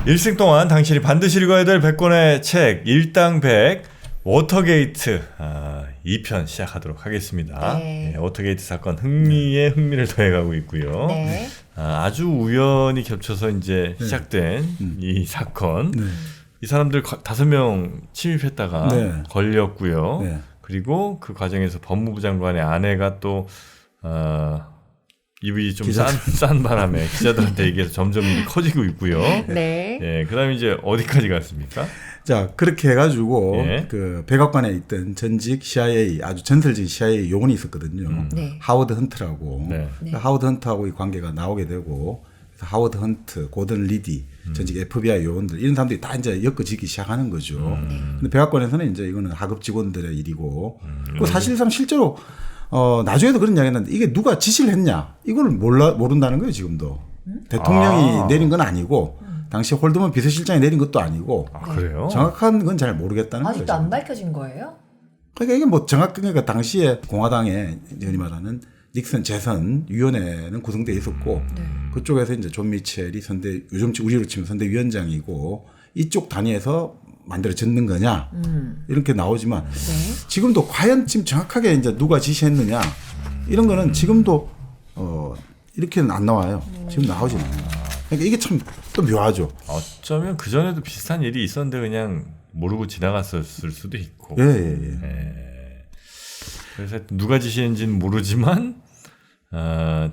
일생 동안 당신이 반드시 읽어야 될 100권의 책 일당 100 워터게이트 2편 시작하도록 하겠습니다. 네. 네, 워터게이트 사건 흥미에 흥미를 더해가고 있고요. 네. 아주 우연히 겹쳐서 이제 시작된 이 사건. 이 사람들 5명 침입했다가 걸렸고요. 그리고 그 과정에서 법무부 장관의 아내가 또 입이 좀 싼 바람에 기자들한테 얘기해서 점점 일이 커지고 있고요. 네. 예, 그다음에 이제 어디까지 갔습니까? 자, 그렇게 해가지고 그 백악관에 있던 전직 CIA 아주 전설적인 CIA 요원이 있었거든요. 네. 하워드 헌트라고. 네. 하워드 헌트하고 이 관계가 나오게 되고, 그래서 하워드 헌트, 고든 리디, 전직 FBI 요원들 이런 사람들이 다 이제 엮어지기 시작하는 거죠. 근데 백악관에서는 이제 이거는 하급 직원들의 일이고, 그 사실상 실제로 나중에도 그런 이야기 했는데 이게 누가 지시를 했냐 이걸 모른다는 거예요 지금도. 대통령이 내린 건 아니고 당시 홀드먼 비서실장이 내린 것도 아니고. 그래요? 정확한 건 잘 모르겠다는 거죠. 아직도 안 밝혀진 거예요? 그러니까 이게 뭐 정확하게 당시에 공화당의 흔히 말하는 닉슨 재선 위원회는 구성돼 있었고 그쪽에서 이제 존 미첼이 요즘 우리로 치면 선대위원장이고 이쪽 단위에서 만들어졌는 거냐 이렇게 나오지만 지금도 과연 지금 정확하게 이제 누가 지시했느냐 이런 거는 지금도 이렇게는 안 나와요. 지금 나오지는 않아요. 그러니까 이게 참 또 묘하죠. 어쩌면 그 전에도 비슷한 일이 있었는데 그냥 모르고 지나갔을 수도 있고. 그래서 누가 지시했는지는 모르지만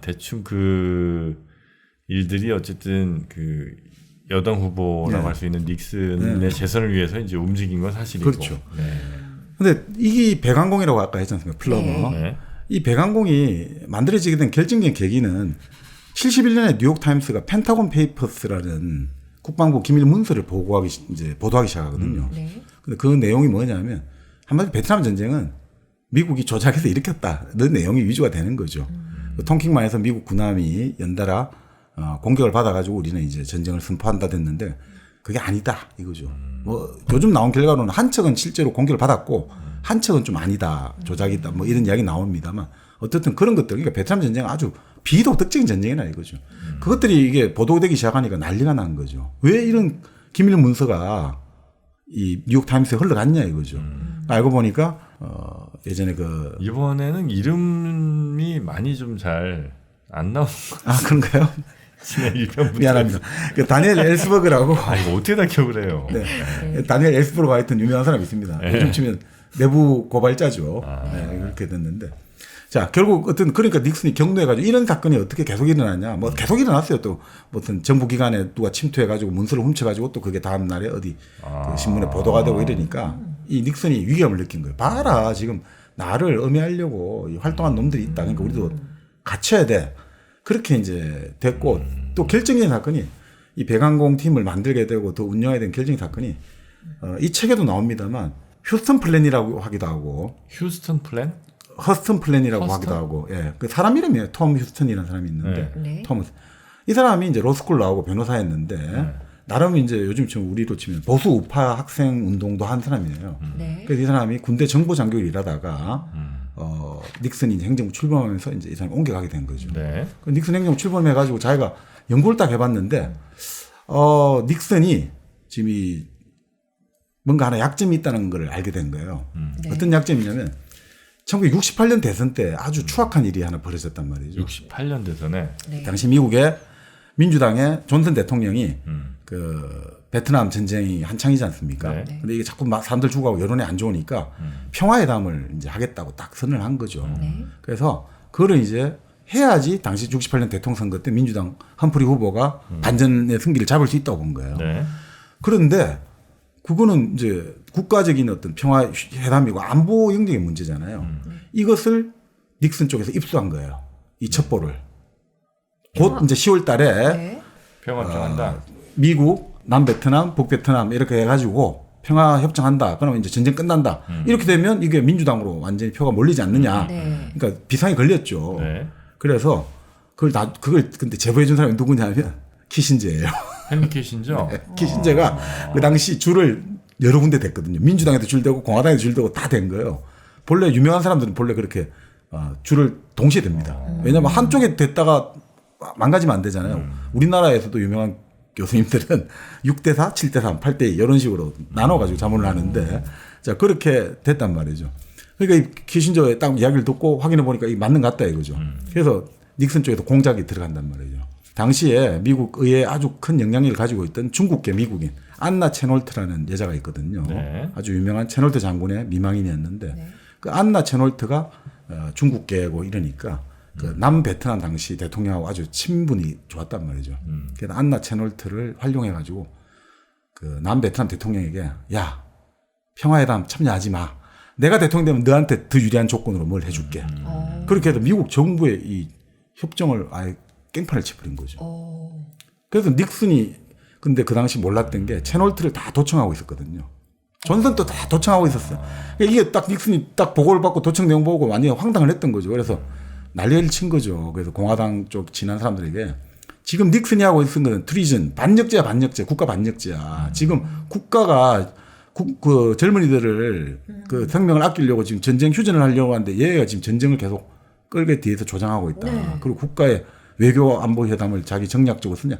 대충 그 일들이 어쨌든 그 여당 후보라고 할 수 있는 닉슨의 재선을 위해서 이제 움직인 건 사실이고. 그렇죠. 근데 이게 백왕공이라고 아까 했지 않습니까? 플러머. 이 백왕공이 만들어지게 된 결정적인 계기는 71년에 뉴욕타임스가 펜타곤 페이퍼스라는 국방부 기밀 문서를 보도하기 시작하거든요. 근데 그 내용이 뭐냐면 한마디로 베트남 전쟁은 미국이 조작해서 일으켰다는 내용이 위주가 되는 거죠. 통킹만에서 미국 군함이 연달아 공격을 받아가지고 우리는 이제 전쟁을 선포한다 됐는데 그게 아니다 이거죠. 뭐 요즘 나온 결과로는 한 척은 실제로 공격을 받았고 한 척은 좀 아니다 조작이다 뭐 이런 이야기 나옵니다만 어쨌든 그런 것들 그러니까 베트남 전쟁은 아주 비도덕적인 전쟁이나 이거죠. 그것들이 이게 보도되기 시작하니까 난리가 난 거죠. 왜 이런 기밀 문서가 이 뉴욕 타임스에 흘러갔냐 이거죠. 알고 보니까 예전에 이번에는 이름이 많이 좀 잘 안 나오는 그런가요? 미안합니다. 그 다니엘 엘스버그라고. 이거 어떻게 다 기억을 해요? 다니엘 엘스버그가 하여튼 유명한 사람이 있습니다. 요즘 치면 내부 고발자죠. 그렇게 됐는데. 자, 결국 그러니까 닉슨이 경로해가지고 이런 사건이 어떻게 계속 일어나냐. 뭐 계속 일어났어요. 또 무슨 정부기관에 누가 침투해가지고 문서를 훔쳐가지고 또 그게 다음날에 어디 그 신문에 보도가 되고 이러니까 이 닉슨이 위기감을 느낀 거예요. 봐라. 지금 나를 음해하려고 활동한 놈들이 있다. 그러니까 우리도 갇혀야 돼. 그렇게 이제 됐고 또 결정적인 사건이 이 백왕공 팀을 만들게 되고 더 운영해야 된 결정적인 사건이 이 책에도 나옵니다만 휴스턴 플랜이라고 하기도 하고 휴스턴 플랜? 허스턴 플랜이라고 하기도 하고 그 사람 이름이에요. 톰 휴스턴이라는 사람이 있는데 토머스 이 사람이 이제 로스쿨 나오고 변호사였는데 나름 이제 요즘 지금 우리로 치면 보수 우파 학생 운동도 한 사람이에요. 그래서 이 사람이 군대 정보 장교를 일하다가 닉슨이 행정부 출범하면서 이제 이 사람이 옮겨가게 된 거죠. 그 닉슨 행정부 출범해가지고 자기가 연구를 딱 해봤는데 닉슨이 지금 뭔가 하나 약점이 있다는 걸 알게 된 거예요. 어떤 약점이냐면 1968년 대선 때 아주 추악한 일이 하나 벌어졌단 말이죠. 68년 대선에 당시 미국의 민주당의 존슨 대통령이 그 베트남 전쟁이 한창이지 않습니까? 근데 이게 자꾸 사람들 죽어가고 여론이 안 좋으니까 평화회담을 이제 하겠다고 딱 선언을 한 거죠. 그래서 그거를 이제 해야지 당시 68년 대통령 선거 때 민주당 험프리 후보가 반전의 승기를 잡을 수 있다고 본 거예요. 그런데 그거는 이제 국가적인 어떤 평화회담이고 안보 영역의 문제잖아요. 이것을 닉슨 쪽에서 입수한 거예요. 이 첩보를. 곧 이제 10월 달에 평화협정한다. 미국, 남베트남, 북베트남 이렇게 해가지고 평화협정한다. 그러면 이제 전쟁 끝난다. 이렇게 되면 이게 민주당으로 완전히 표가 몰리지 않느냐. 그러니까 비상이 걸렸죠. 그래서 그걸 근데 제보해 준 사람이 누구냐면 키신저예요. 헨리 키신저? 키신저가 그 당시 줄을 여러 군데 댔거든요. 민주당에도 줄대고 공화당에도 줄대고 다 된 거예요. 본래 유명한 사람들은 본래 그렇게 줄을 동시에 댑니다. 왜냐하면 한쪽에 댔다가 망가지면 안 되잖아요. 우리나라에서도 유명한 교수님들은 6대4, 7대3, 8대2 이런 식으로 나눠가지고 자문을 하는데 자 그렇게 됐단 말이죠. 그러니까 이 키신저의 딱 이야기를 듣고 확인해 보니까 이게 맞는 것 같다 이거죠. 그래서 닉슨 쪽에서 공작이 들어간단 말이죠. 당시에 미국 의회에 아주 큰 영향력을 가지고 있던 중국계 미국인 안나 체놀트라는 여자가 있거든요. 네. 아주 유명한 체놀트 장군의 미망인이었는데 네. 그 안나 체놀트가 중국계고 이러니까 그 남베트남 당시 대통령하고 아주 친분이 좋았단 말이죠. 그래서 안나 체놀트를 활용해가지고 그 남베트남 대통령에게 야 평화회담 참여하지 마. 내가 대통령 되면 너한테 더 유리한 조건으로 뭘 해줄게. 그렇게 해서 미국 정부의 이 협정을 아예 깽판을 쳐버린 거죠. 그래서 닉슨이 근데 그 당시 몰랐던 게 체놀트를 다 도청하고 있었거든요. 존슨도 다 도청하고 있었어요. 이게 딱 닉슨이 딱 보고를 받고 도청 내용 보고 완전히 황당을 했던 거죠. 그래서 난리를 친 거죠. 그래서 공화당 쪽 지난 사람들에게 지금 닉슨이 하고 있는 건 트리즌, 반역죄야, 반역죄, 국가 반역죄야. 지금 국가가 그 젊은이들을 그 생명을 아끼려고 지금 전쟁 휴전을 하려고 하는데 얘가 지금 전쟁을 계속 끌게 뒤에서 조장하고 있다. 네. 그리고 국가의 외교 안보 회담을 자기 정략적으로 쓰냐.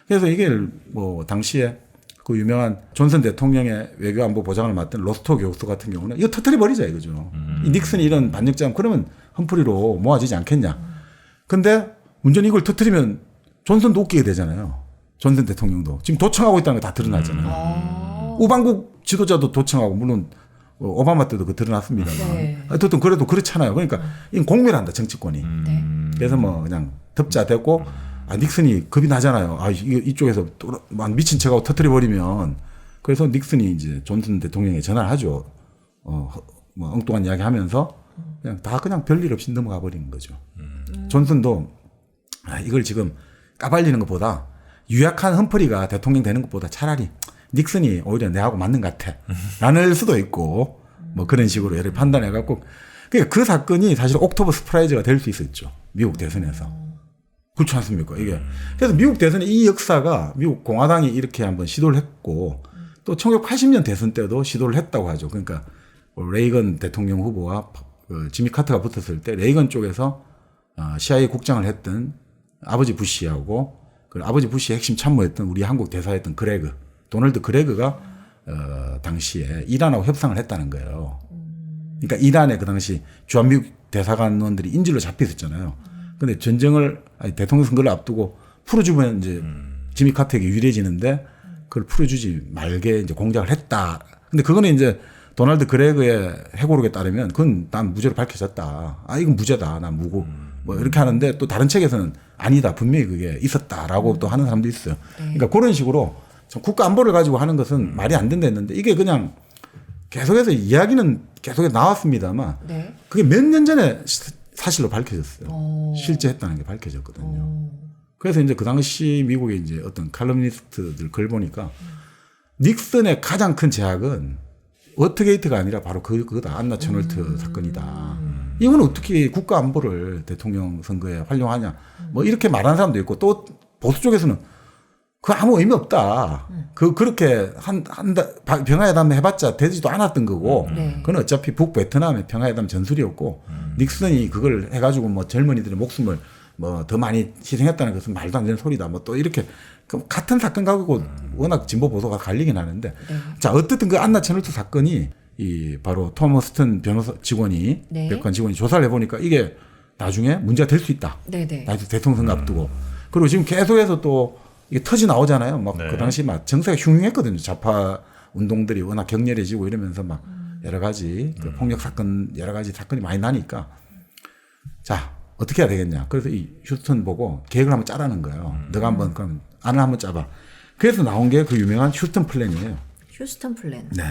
그래서 이게 뭐 당시에 그 유명한 존슨 대통령의 외교 안보 보장을 맡던 로스터 교수 같은 경우는 이거 터뜨려 버리자 이거죠. 이 닉슨이 이런 반역죄하면 그러면 험프리로 모아지지 않겠냐. 근데 문제는 이걸 터뜨리면 존슨도 웃기게 되잖아요. 존슨 대통령도 지금 도청하고 있다는 거 다 드러나잖아요. 우방국 지도자도 도청하고 물론 오바마 때도 그 드러났습니다만 네. 어쨌든 그래도 그렇잖아요. 그러니까 이건 공멸한다 정치권이. 네. 그래서 뭐 그냥 덮자 됐고 닉슨이 겁이 나잖아요. 이쪽에서 또 미친 척하고 터뜨려 버리면 그래서 닉슨이 이제 존슨 대통령에 전화를 하죠. 뭐 엉뚱한 이야기 하면서 그냥 다 그냥 별일 없이 넘어가 버리는 거죠. 존슨도 이걸 지금 까발리는 것보다 유약한 험프리가 대통령 되는 것보다 차라리 닉슨이 오히려 내하고 맞는 것 같아. 라는 수도 있고 뭐 그런 식으로 얘를 판단해 갖고 그러니까 그 사건이 사실 옥토버 스프라이즈가 될 수 있었죠. 미국 대선에서. 그렇지 않습니까? 이게. 그래서 미국 대선의 이 역사가 미국 공화당이 이렇게 한번 시도를 했고 또 1980년 대선 때도 시도를 했다고 하죠. 그러니까 레이건 대통령 후보와 지미 카터가 붙었을 때 레이건 쪽에서 CIA 국장을 했던 아버지 부시하고 그 아버지 부시의 핵심 참모였던 우리 한국 대사였던 도널드 그레그가 당시에 이란하고 협상을 했다는 거예요. 그러니까 이란에 그 당시 주한미국 대사관원들이 인질로 잡혀 있었잖아요. 근데 대통령 선거를 앞두고 풀어주면 이제 지미 카터에게 유리해지는데 그걸 풀어주지 말게 이제 공작을 했다. 근데 그거는 이제 도널드 그레그의 해고록에 따르면 그건 난 무죄로 밝혀졌다. 이건 무죄다. 난 무고. 뭐 이렇게 하는데 또 다른 책에서는 아니다. 분명히 그게 있었다라고 또 하는 사람도 있어요. 그러니까 그런 식으로 국가 안보를 가지고 하는 것은 말이 안 된다 했는데 이게 그냥 계속해서 이야기는 계속해서 나왔습니다만 네. 그게 몇 년 전에 사실로 밝혀졌어요. 실제 했다는 게 밝혀졌거든요. 그래서 이제 그 당시 미국의 이제 어떤 칼럼니스트들 글 보니까 닉슨의 가장 큰 제약은 워터게이트가 아니라 바로 그거다. 안나 체놀트 사건이다. 이건 어떻게 국가 안보를 대통령 선거에 활용하냐. 뭐 이렇게 말하는 사람도 있고 또 보수 쪽에서는 그 아무 의미 없다. 그렇게 평화회담 해봤자 되지도 않았던 거고. 네. 그건 어차피 북베트남의 평화회담 전술이었고 닉슨이 그걸 해가지고 뭐 젊은이들의 목숨을 뭐 더 많이 희생했다는 것은 말도 안 되는 소리다. 뭐 또 이렇게 같은 사건 가지고 워낙 진보 보수가 갈리긴 하는데. 네. 자 어쨌든 그 안나 체놀트 사건이 바로 톰 허스턴 변호사 직원이 네. 백관 직원이 조사를 해보니까 이게 나중에 문제가 될 수 있다. 네네. 나중에 대통령 선거 앞두고. 그리고 지금 계속해서 또 이게 터지 나오잖아요. 막 그 네. 당시 막 정세가 흉흉했거든요. 좌파 운동들이 워낙 격렬해지고 이러면서 막 여러 가지 그 폭력 사건 여러 가지 사건이 많이 나니까 자 어떻게 해야 되겠냐. 그래서 이 휴스턴 보고 계획을 한번 짜라는 거예요. 너가 한번 그럼 안을 한번 짜봐. 그래서 나온 게 그 유명한 휴스턴 플랜이에요. 휴스턴 플랜. 네.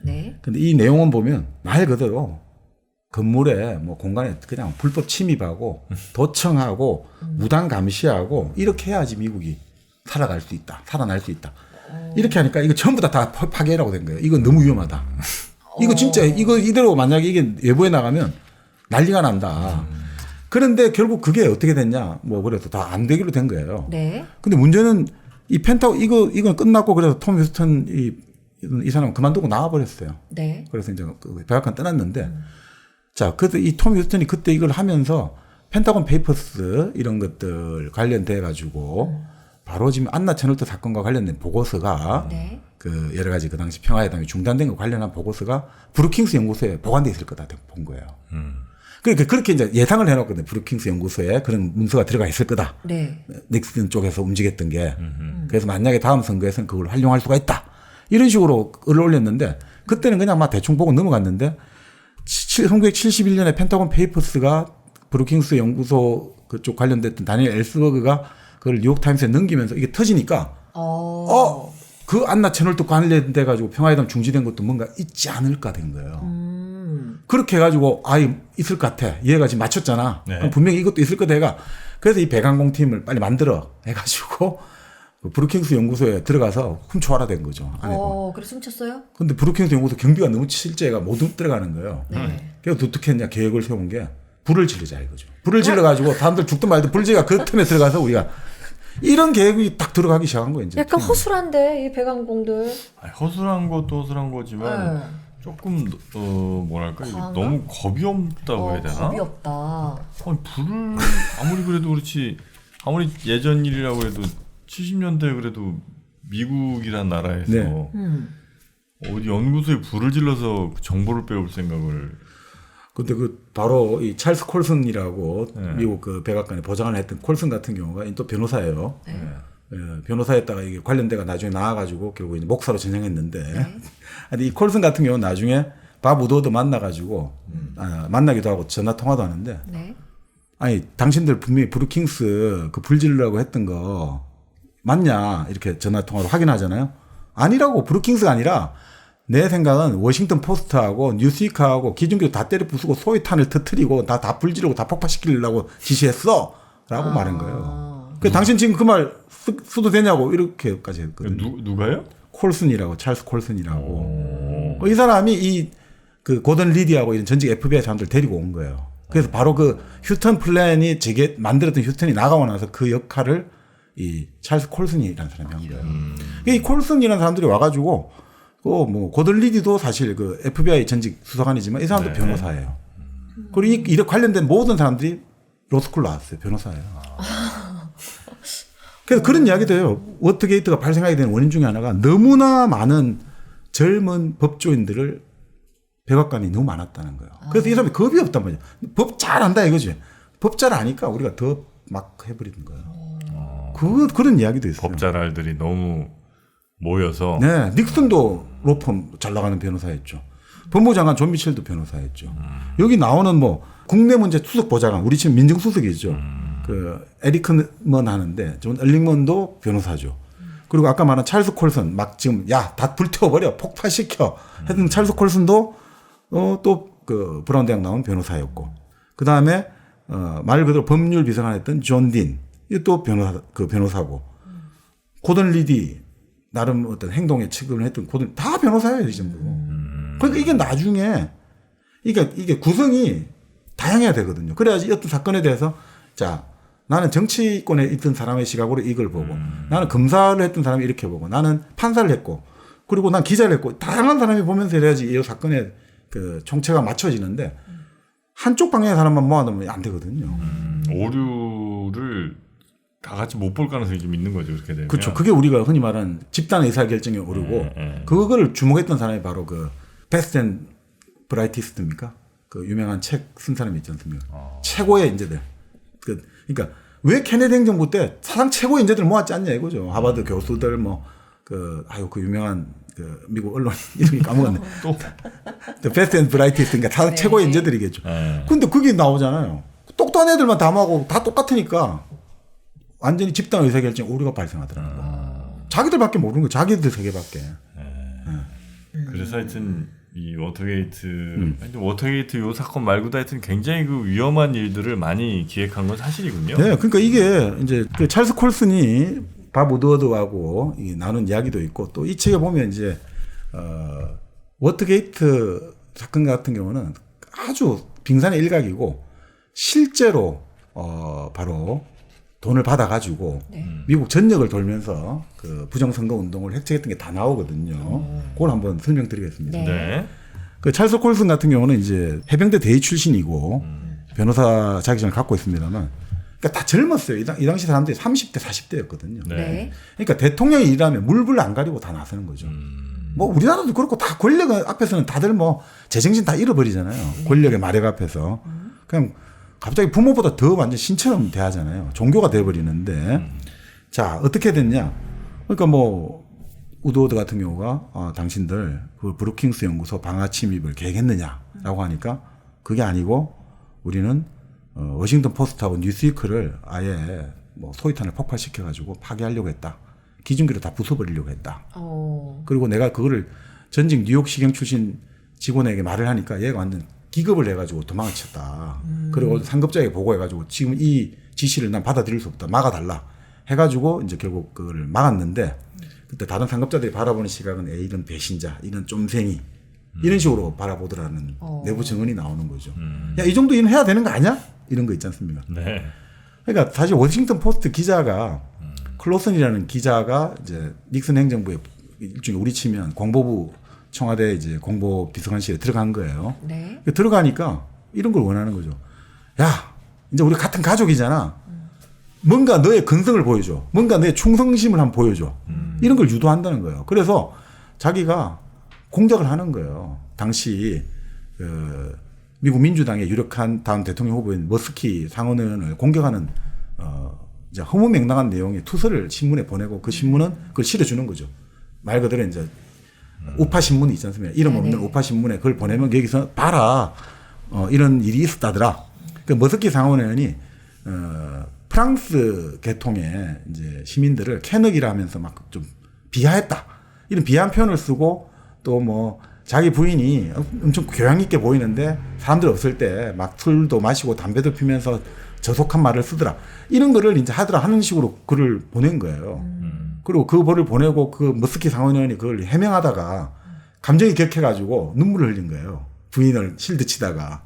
네. 근데 이 내용은 보면 말 그대로 건물에 뭐 공간에 그냥 불법 침입하고 도청하고 무단 감시하고 이렇게 해야지 미국이 살아갈 수 있다. 살아날 수 있다. 이렇게 하니까 이거 전부 다 파괴라고 된 거예요. 이거 너무 위험하다. 이거 진짜 이거 이대로 만약에 이게 외부에 나가면 난리가 난다. 그런데 결국 그게 어떻게 됐냐? 뭐 그래서 다 안 되기로 된 거예요. 네. 근데 문제는 이 이건 끝났고 그래서 톰 휴스턴 이 사람 그만두고 나와버렸어요. 네. 그래서 이제 그 백악관 떠났는데 자, 그래서 이 톰 휴스턴이 그때 이걸 하면서 펜타곤 페이퍼스 이런 것들 관련돼 가지고 바로 지금 안나 채널트 사건과 관련된 보고서가 네. 그 여러 가지 그 당시 평화회담이 중단된 것 관련한 보고서가 브루킹스 연구소에 보관돼 있을 거다 본 거예요. 그러니까 그렇게 이제 예상을 해놨거든요. 브루킹스 연구소에 그런 문서가 들어가 있을 거다. 네. 닉슨 쪽에서 움직였던 게. 그래서 만약에 다음 선거에서는 그걸 활용할 수가 있다. 이런 식으로 글을 올렸는데 그때는 그냥 막 대충 보고 넘어갔는데 1971년에 펜타곤 페이퍼스가 브루킹스 연구소 그쪽 관련됐던 다니엘 엘스버그가 그걸 뉴욕타임스에 넘기면서 이게 터지니까 그 안나 채널도 관련돼 가지고 평화회담 중지된 것도 뭔가 있지 않을까 된 거예요. 그렇게 해가지고 있을 것 같아. 얘가 지금 맞췄잖아. 네. 그럼 분명히 이것도 있을 거다 해가 그래서 이 배관공 팀을 빨리 만들어 해가지고 그 브루킹스 연구소에 들어가서 훔쳐와라 된 거죠. 아내가. 그래서 훔쳤어요? 근데 브루킹스 연구소 경비가 너무 실제가 못 들어가는 거예요. 네. 그래서 어떻게 했냐 계획을 세운 게 불을 지르자 이거죠. 불을 질러가지고 사람들 죽든 말든 불을 지르가 그 틈에 들어가서 우리가 이런 계획이 딱 들어가기 시작한 거예요. 이제. 약간 허술한데 이 배관공들. 허술한 것도 허술한 거지만 네. 조금 뭐랄까 이게 과한가? 너무 겁이 없다고 해야 되나? 겁이 없다. 아니, 불을 아무리 그래도 그렇지 아무리 예전 일이라고 해도 70년대 그래도 미국이란 나라에서 네. 어디 연구소에 불을 질러서 정보를 빼올 생각을 근데 그 바로 이 찰스 콜슨이라고 네. 미국 그 백악관에 보좌관을 했던 콜슨 같은 경우가 또 변호사예요. 네. 변호사였다가 이게 관련돼가 나중에 나와가지고 결국 이제 목사로 전향했는데 아니 이 콜슨 같은 경우는 나중에 밥 우드워드 만나가지고 만나기도 하고 전화 통화도 하는데 네. 아니 당신들 분명히 브루킹스 그 불질르라고 했던 거 맞냐 이렇게 전화 통화로 확인하잖아요. 아니라고 브루킹스가 아니라 내 생각은 워싱턴 포스트하고 뉴스위크하고 기준기로 다 때려 부수고 소위탄을 터뜨리고 다 불지르고 다 폭파시키려고 지시했어 라고 말한 거예요. 그 당신 지금 그 말 써도 되냐고 이렇게까지 했거든요. 누가요? 콜슨이라고 찰스 콜슨이라고 이 사람이 이 그 고던 리디하고 이런 전직 FBI 사람들 데리고 온 거예요. 그래서 바로 그 휴턴 플랜이 만들었던 휴턴이 나가고 나서 그 역할을 이 찰스 콜슨이라는 사람이 한 거예요. 이 콜슨이라는 사람들이 와가지고 뭐 고던 리디도 사실 그 FBI 전직 수사관이지만 이 사람도 네. 변호사예요. 그리고 이 관련된 모든 사람들이 로스쿨 나왔어요. 변호사예요. 그래서 그런 이야기도 해요. 워터게이트가 발생하게 된 원인 중에 하나가 너무나 많은 젊은 법조인들을 백악관이 너무 많았다는 거예요. 그래서 이 사람이 겁이 없단 말이에요. 법 잘한다 이거지. 법 잘 아니까 우리가 더 막 해버리는 거예요. 그런 이야기도 있어요. 법잘알들이 너무 모여서 네, 닉슨도 로펌 잘 나가는 변호사였죠. 법무장관 존 미첼도 변호사였죠. 여기 나오는 뭐 국내 문제 수석 보좌관, 우리 지금 민정수석이죠. 그 에리크먼 하는데 존 얼링먼도 변호사죠. 그리고 아까 말한 찰스 콜슨 막 지금 야 다 불태워버려 폭파시켜 했던 찰스 콜슨도 또 그 브라운 대학 나온 변호사였고 그 다음에 말 그대로 법률 비서관 했던 존 딘 이또 변호사고 고던 리디 나름 어떤 행동에 책임을 했던 고든 다 변호사예요, 이 정도. 그러니까 이게 나중에 이게 구성이 다양해야 되거든요. 그래야지 어떤 사건에 대해서 자 나는 정치권에 있던 사람의 시각으로 이걸 보고 나는 검사를 했던 사람이 이렇게 보고 나는 판사를 했고 그리고 난 기자를 했고 다양한 사람이 보면서 해야지 이 사건의 그 총체가 맞춰지는데 한쪽 방향의 사람만 모아놓으면 안 되거든요. 오류를 다 같이 못 볼 가능성이 좀 있는 거죠. 그렇게 되면. 그렇죠. 그게 우리가 흔히 말하는 집단 의사결정에 오르고 그거를 주목했던 사람이 바로 그 베스트 앤 브라이티스트입니까? 그 유명한 책 쓴 사람이 있지 않습니까? 최고의 인재들. 그러니까 왜 케네디 행정부 때 사상 최고의 인재들을 모았지 않냐 이거죠. 하버드 교수들 그 유명한 그 미국 언론 이름이 까먹었네. 또 베스트 앤 브라이티스트 그러니까 사상 최고의 인재들이겠죠. 근데 그게 나오잖아요. 똑똑한 애들만 담하고 다 똑같으니까 완전히 집단 의사결정 오류가 발생하더라는 거. 자기들밖에 모르는 거. 자기들 세계밖에. 그래서 하여튼 이 워터게이트 요 사건 말고도 하여튼 굉장히 그 위험한 일들을 많이 기획한 건 사실이군요. 네, 그러니까 이게 이제 그 찰스 콜슨이 밥 우드워드하고 나눈 이야기도 있고 또 이 책에 보면 이제 워터게이트 사건 같은 경우는 아주 빙산의 일각이고 실제로 바로 돈을 받아가지고 미국 전역을 돌면서 그 부정선거 운동을 획책했던 게 다 나오거든요. 그걸 한번 설명드리겠습니다. 네. 그 찰스 콜슨 같은 경우는 이제 해병대 대위 출신이고 변호사 자격증을 갖고 있습니다만 그러니까 다 젊었어요. 이 당시 사람들이 30대, 40대였거든요. 네. 그러니까 대통령이 일하면 물불 안 가리고 다 나서는 거죠. 뭐 우리나라도 그렇고 다 권력 앞에서는 다들 뭐 제정신 다 잃어버리잖아요. 네. 권력의 마력 앞에서. 그냥 갑자기 부모보다 더 완전 신처럼 대하잖아요. 종교가 돼버리는데. 자, 어떻게 됐냐. 그러니까 뭐 우드워드 같은 경우가 당신들 그 브루킹스 연구소 방화 침입을 계획했느냐라고 하니까 그게 아니고 우리는 워싱턴 포스트하고 뉴스위크를 아예 뭐 소위탄을 폭발시켜가지고 파괴하려고 했다. 기준기를 다 부숴버리려고 했다. 그리고 내가 그거를 전직 뉴욕시경 출신 직원에게 말을 하니까 얘가 완전 기겁을 해가지고 도망을 쳤다. 그리고 상급자에게 보고해가지고 지금 이 지시를 난 받아들일 수 없다. 막아달라. 해가지고 이제 결국 그걸 막았는데 그때 다른 상급자들이 바라보는 시각은 이런 배신자, 이런 쫌생이 이런 식으로 바라보더라는 내부 증언이 나오는 거죠. 야, 이 정도 일은 해야 되는 거 아니야? 이런 거 있지 않습니까? 네. 그러니까 사실 워싱턴 포스트 기자가 클로슨이라는 기자가 이제 닉슨 행정부에 일종의 우리 치면 공보부 청와대 이제 공보 비서관실에 들어간 거예요. 네. 들어가니까 이런 걸 원하는 거죠. 야, 이제 우리 같은 가족이잖아. 뭔가 너의 근성을 보여줘. 뭔가 너의 충성심을 한번 보여줘. 이런 걸 유도한다는 거예요. 그래서 자기가 공작을 하는 거예요. 당시 미국 민주당의 유력한 다음 대통령 후보인 머스키 상원의원을 공격하는 이제 허무맹랑한 내용의 투서를 신문에 보내고 그 신문은 그걸 실어주는 거죠. 말 그대로 이제 우파 신문이 있지 않습니까? 이름 없는 우파 신문에 그걸 보내면 여기서 봐라. 이런 일이 있었다더라. 그 머스키 상원의원이 프랑스 계통의 이제 시민들을 캐너기라 하면서 막 좀 비하했다. 이런 비하한 표현을 쓰고 또 뭐 자기 부인이 엄청 교양 있게 보이는데 사람들 없을 때 막 술도 마시고 담배도 피면서 저속한 말을 쓰더라. 이런 거를 이제 하는 식으로 글을 보낸 거예요. 그리고 그 글을 보내고 그 머스키 상원의원이 그걸 해명하다가 감정이 격해가지고 눈물을 흘린 거예요. 부인을 실드 치다가.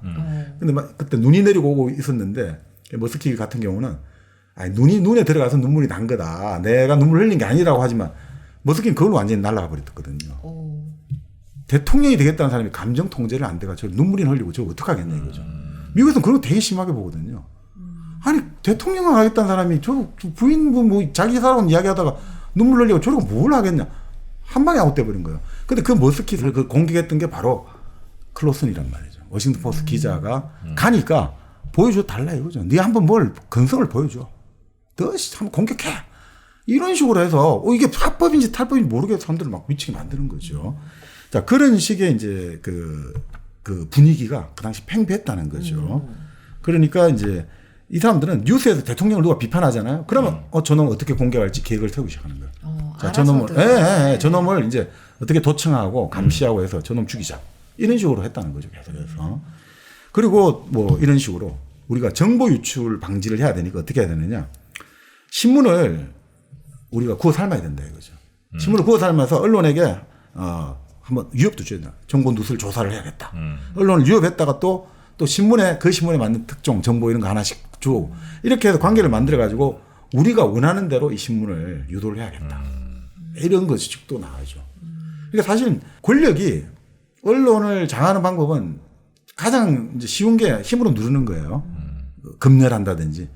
근데 막 그때 눈이 내리고 오고 있었는데 머스키 같은 경우는 아니, 눈에 들어가서 눈물이 난 거다. 내가 눈물 흘린 게 아니라고 하지만 머스키는 그걸로 완전히 날아가 버렸거든요. 대통령이 되겠다는 사람이 감정 통제를 안 돼가 저 눈물이 흘리고 저거 어떡하겠냐 이거죠. 미국에서는 그런 거 되게 심하게 보거든요. 아니 대통령을 하겠다는 사람이 저 부인분 뭐 자기 사람 이야기하다가 눈물 흘리고 저러고 뭘 하겠냐. 한 방에 아웃돼버린 거예요. 근데 그 머스키를 그 공격했던 게 바로 클로슨이란 말이죠. 워싱턴 포스트 기자가 가니까 보여줘 달라 이거죠. 네 한번 뭘 근성을 보여줘. 너 한번 공격해. 이런 식으로 해서 이게 합법인지 탈법인지 모르게 사람들을 막 미치게 만드는 거죠. 자, 그런 식의 이제 그 분위기가 그 당시 팽배했다는 거죠. 그러니까 이제 이 사람들은 뉴스에서 대통령을 누가 비판하잖아요. 그러면 저놈을 어떻게 공격할지 계획을 세우기 시작하는 거예요. 자, 저놈을 이제 어떻게 도청하고 감시하고 해서 저놈 죽이자. 이런 식으로 했다는 거죠. 계속해서. 그리고 뭐 이런 식으로 우리가 정보 유출 방지를 해야 되니까 어떻게 해야 되느냐. 신문을 우리가 구워 삶아야 된다 이거죠. 신문을 구워 삶아서 언론에게 한번 위협도 줘야 된다. 정보 누설 조사를 해야겠다. 언론을 위협했다가 또 신문에 그 신문에 맞는 특종 정보 이런 거 하나씩 주고 이렇게 해서 관계를 만들어 가지고 우리가 원하는 대로 이 신문을 유도를 해야겠다. 이런 것이 또 나와죠. 그러니까 사실 권력이 언론을 장하는 방법은 가장 이제 쉬운 게 힘으로 누르는 거예요. 검열한다든지.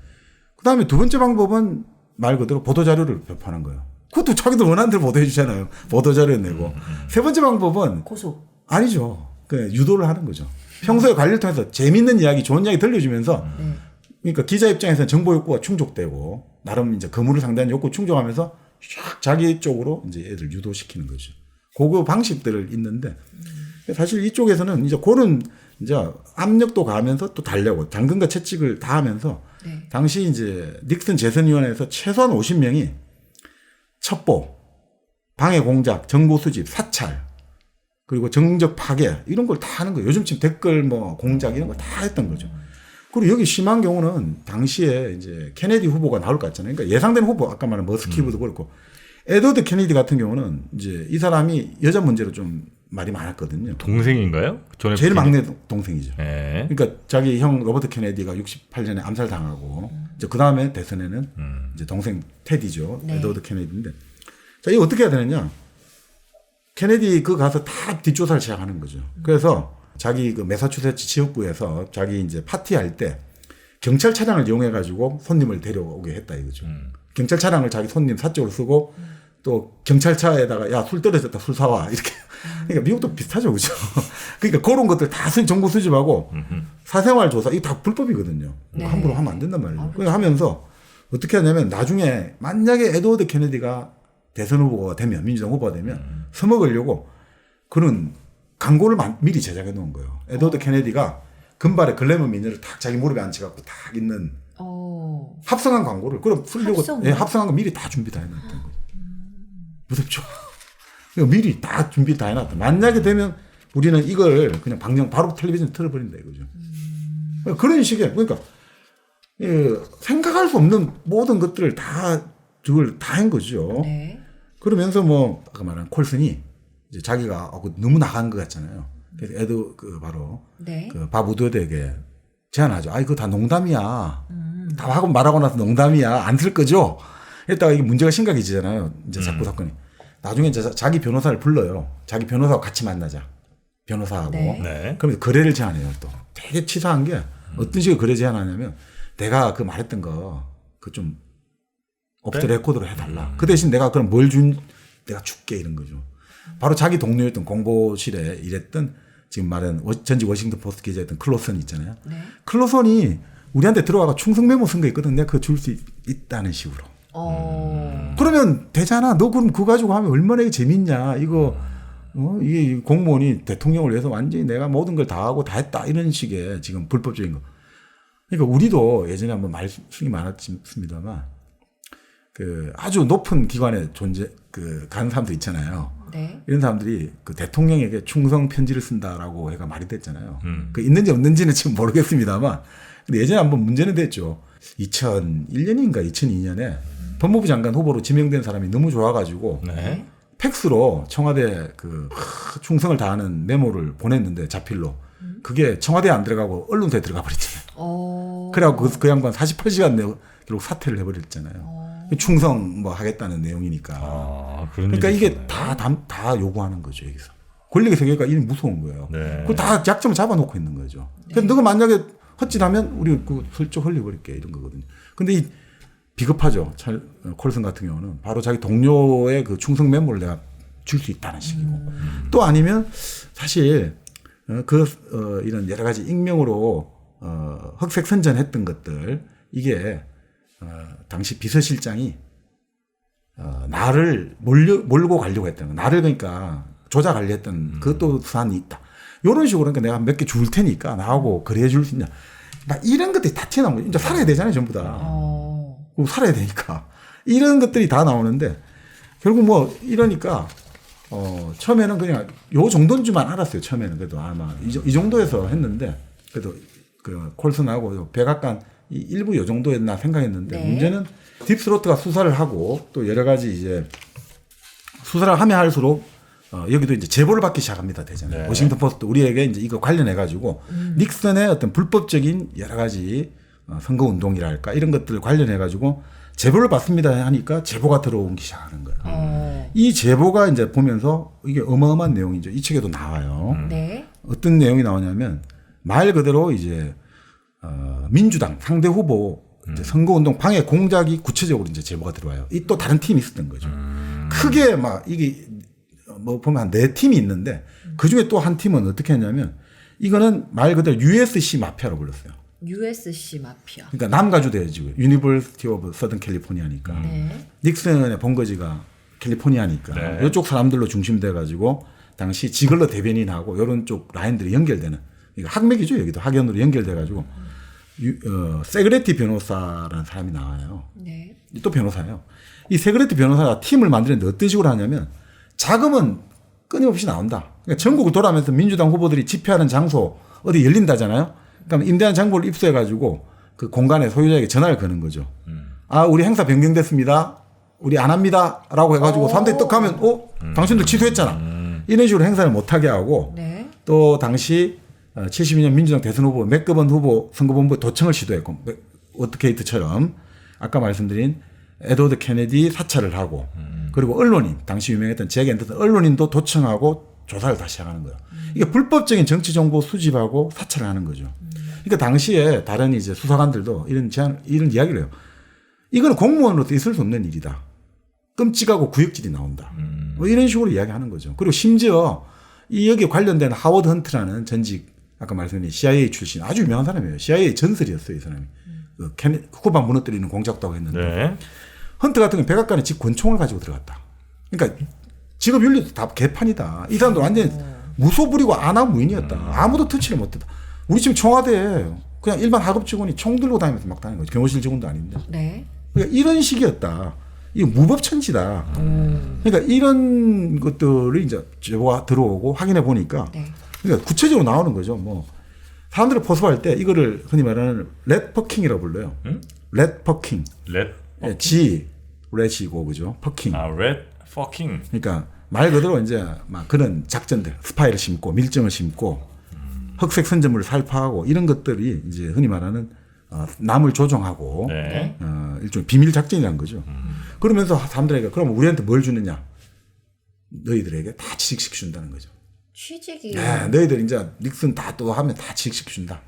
그다음에 두 번째 방법은 말 그대로 보도자료를 배포하는 거예요. 그것도 자기들 원하는 대로 보도해 주잖아요. 보도자료 내고. 세 번째 방법은 고소. 아니죠. 유도를 하는 거죠. 평소에 관리를 통해서 재밌는 이야기, 좋은 이야기 들려주면서 그러니까 기자 입장에서는 정보 욕구가 충족되고 나름 이제 거물을 상대한 욕구 충족하면서 쫙 자기 쪽으로 이제 애들 유도시키는 거죠. 그거 방식들을 있는데 사실 이쪽에서는 이제 그런 이제 압력도 가하면서 또 달려고 당근과 채찍을 다 하면서 당시 이제 닉슨 재선위원회에서 최소한 50명이 첩보, 방해 공작, 정보 수집, 사찰, 그리고 정적 파괴 이런 걸 다 하는 거예요. 요즘 지금 댓글 뭐 공작 이런 걸 다 했던 거죠. 그리고 여기 심한 경우는 당시에 이제 케네디 후보가 나올 것 같잖아요. 그러니까 예상된 후보 아까 말한 머스키브도 그렇고 에드워드 케네디 같은 경우는 이제 이 사람이 여자 문제로 좀 말이 많았거든요. 동생인가요? 제일 막내 동생이죠. 네. 그러니까 자기 형 로버트 케네디가 68년에 암살당하고 이제 그 다음에 대선에는 이제 동생 테디죠. 에드워드 케네디인데 자, 이거 어떻게 해야 되느냐? 케네디 그 가서 다 뒷조사를 시작하는 거죠. 그래서 자기 그 매사추세츠 지역구에서 자기 이제 파티할 때 경찰 차량을 이용해 가지고 손님을 데려오게 했다 이거죠. 경찰 차량을 자기 손님 사적으로 쓰고 또 경찰차에다가 야 술 떨어졌다 술 사와 이렇게. 그러니까 미국도 비슷하죠, 그죠? 그러니까 그런 것들 다 정보 수집하고 사생활 조사 이거 다 불법이거든요. 네. 함부로 하면 안 된단 말이에요. 그러니까 하면서 어떻게 하냐면 나중에 만약에 에드워드 케네디가 대선 후보가 되면 민주당 후보가 되면 서먹으려고 그런 광고를 미리 제작해 놓은 거예요. 에드워드 케네디가 금발에 글래머 미녀를 딱 자기 무릎에 앉혀갖고 딱 있는 합성한 광고를 그럼 쓰려고 합성한 거 미리 다 준비 다 해놨던 거죠. 무섭죠. 미리 다 준비 다 해놨다. 만약에 되면 우리는 이걸 그냥 방영 바로 텔레비전 틀어버린다 이거죠. 그런 식의 그러니까 생각할 수 없는 모든 것들을 다 저걸 다 한 거죠. 네. 그러면서 뭐 아까 말한 콜슨이 이제 자기가 너무 나간 것 같잖아요. 그래서 바로 네. 밥 우드워드에게 제안하죠. 그거 다 농담이야. 다 하고 말하고 나서 농담이야. 안 쓸 거죠. 했다가 이게 문제가 심각해지잖아요. 이제 자꾸 사건이. 나중에 이제 자기 변호사를 불러요. 자기 변호사하고 같이 만나자. 변호사하고. 네. 그러면 거래를 제안해요. 또 되게 치사한 게 어떤 식으로 거래 제안하냐면 내가 그 말했던 거 그 좀 오프 더 레코드로 해달라. 그 대신 내가 그럼 내가 줄게 이런 거죠. 바로 자기 동료였던 공보실에 일했던 지금 말한 전직 워싱턴 포스트 기자였던 클로선이 있잖아요. 네. 클로선이 우리한테 들어가서 충성 메모 쓴 거 있거든. 내가 그거 줄 수 있다는 식으로. 그러면 되잖아. 너 그럼 그거 가지고 하면 얼마나 재밌냐. 이거 이게 공무원이 대통령을 위해서 완전히 내가 모든 걸 다 하고 다 했다 이런 식의 지금 불법적인 거. 그러니까 우리도 예전에 한번 말씀이 많았습니다만 그 아주 높은 기관에 가는 사람들 있잖아요. 네. 이런 사람들이 그 대통령에게 충성 편지를 쓴다라고 해가 말이 됐잖아요. 그 있는지 없는지는 지금 모르겠습니다만, 근데 예전에 한번 문제는 됐죠. 2001년인가 2002년에 법무부 장관 후보로 지명된 사람이 너무 좋아가지고 네. 팩스로 청와대 충성을 다하는 메모를 보냈는데 자필로 그게 청와대에 안 들어가고 언론사에 들어가 버렸잖아요. 그래갖고 그 양반 48시간 내에 결국 사퇴를 해버렸잖아요. 충성 뭐 하겠다는 내용이니까. 그러니까 이게 다 요구하는 거죠, 여기서. 권력의 세계가 이미 무서운 거예요. 네. 그걸 다 약점을 잡아놓고 있는 거죠. 그래서 너가 만약에 헛짓하면 우리 그 슬쩍 흘려버릴게 이런 거거든요. 근데 이 비겁하죠. 콜슨 같은 경우는 바로 자기 동료의 그 충성 메모를 내가 줄 수 있다는 식이고. 또 아니면 사실 이런 여러 가지 익명으로 흑색 선전했던 것들 이게 당시 비서실장이 나를 몰고 가려고 했다는 거. 나를 그러니까 조작하려 했던 그것도 사안이 있다. 이런 식으로 그러니까 내가 몇 개 줄 테니까 나하고 거래해 줄 수 있냐. 이런 것들이 다 튀어나온 거죠. 이제 살아야 되잖아요, 전부 다. 살아야 되니까. 이런 것들이 다 나오는데 결국 뭐 이러니까 처음에는 그냥 요 정도인 줄만 알았어요. 처음에는 그래도 아마 이 정도에서 했는데 그래도 그 콜슨하고 백악관 일부 요 정도였나 생각했는데 네. 문제는 딥스로트가 수사를 하고 또 여러 가지 이제 수사를 하면 할수록 여기도 이제 제보를 받기 시작합니다. 되잖아요. 네. 워싱턴 포스트 우리에게 이제 이거 관련해 가지고 닉슨의 어떤 불법적인 여러 가지 선거 운동이랄까 이런 것들을 관련해 가지고 제보를 받습니다 하니까 제보가 들어오기 시작하는 거예요. 이 제보가 이제 보면서 이게 어마어마한 내용이죠. 이 책에도 나와요. 네. 어떤 내용이 나오냐면 말 그대로 이제 민주당 상대 후보 이제 선거운동 방해 공작이 구체적으로 이제 제보가 들어와요. 이 또 다른 팀이 있었던 거죠. 크게 막 이게 뭐 보면 한 4팀이 있는데 그 중에 또 한 팀은 어떻게 했냐면 이거는 말 그대로 USC 마피아로 불렀어요. USC 마피아. 그러니까 남가주 대지구 유니버시티 오브 서던 캘리포니아니까 네. 닉슨의 본거지가 캘리포니아니까 네. 이쪽 사람들로 중심돼 가지고 당시 지글러 대변인하고 이런 쪽 라인들이 연결되는 그러니까 학맥이죠. 여기도 학연으로 연결돼 가지고 세그레티 변호사라는 사람이 나와요. 네. 또 변호사예요. 이 세그레티 변호사가 팀을 만드는데 어떤 식으로 하냐면 자금은 끊임없이 나온다. 그러니까 전국을 돌아가면서 민주당 후보들이 집회하는 장소 어디 열린다잖아요. 그러면 임대한 정보를 입수해 가지고 그 공간의 소유자에게 전화를 거는 거죠. 우리 행사 변경됐습니다. 우리 안 합니다라고 해가지고 사람들이 떡 하면 당신들 취소했잖아. 이런 식으로 행사를 못하게 하고 네. 또 당시 72년 민주당 대선 후보 맥거번 후보 선거본부에 도청을 시도했고 워터게이트처럼 아까 말씀드린 에드워드 케네디 사찰을 하고 그리고 언론인 당시 유명했던 잭 앤더슨 언론인도 도청하고 조사를 다시 시작하는 거예요. 이게 불법적인 정치 정보 수집하고 사찰을 하는 거죠. 그러니까 당시에 다른 이제 수사관들도 이런 이야기를 해요. 이거는 공무원으로서 있을 수 없는 일이다. 끔찍하고 구역질이 나온다. 뭐 이런 식으로 이야기하는 거죠. 그리고 심지어 이 여기에 관련된 하워드 헌트라는 전직 아까 말씀드린 CIA 출신 아주 유명한 사람이에요. CIA 전설이었어요, 이 사람이. 그 쿠바 무너뜨리는 공작도 하고 했는데 네. 헌트 같은 경우 백악관에 직 권총을 가지고 들어갔다. 그러니까 직업 윤리도 다 개판이다. 이 사람도 완전 무소 부리고 안하무인이었다. 아무도 터치를 못했다. 우리 지금 청와대에 그냥 일반 하급 직원이 총 들고 다니면서 막 다니는 거죠. 경호실 직원도 아닌데. 네. 그러니까 이런 식이었다. 이거 무법천지다. 그러니까 이런 것들이 이제 제보가 들어오고 확인해 보니까 네. 그러니까 구체적으로 나오는 거죠. 뭐 사람들을 포섭할 때 이거를 흔히 말하는 렛 퍼킹이라고 불러요. 렛 퍼킹. 렛. 예, G 렛이고 그죠? 퍼킹. 아, 렛 퍼킹. 그러니까 말 그대로 이제 막 그런 작전들, 스파이를 심고 밀정을 심고 흑색 선전물을 살포하고 이런 것들이 이제 흔히 말하는 남을 조종하고 네. 일종의 비밀 작전이라는 거죠. 그러면서 사람들에게 그럼 우리한테 뭘 주느냐? 너희들에게 다 취직시켜 준다는 거죠. 취직이. 네, 너희들 이제 닉슨 다 또 하면 다 취직시켜 준다.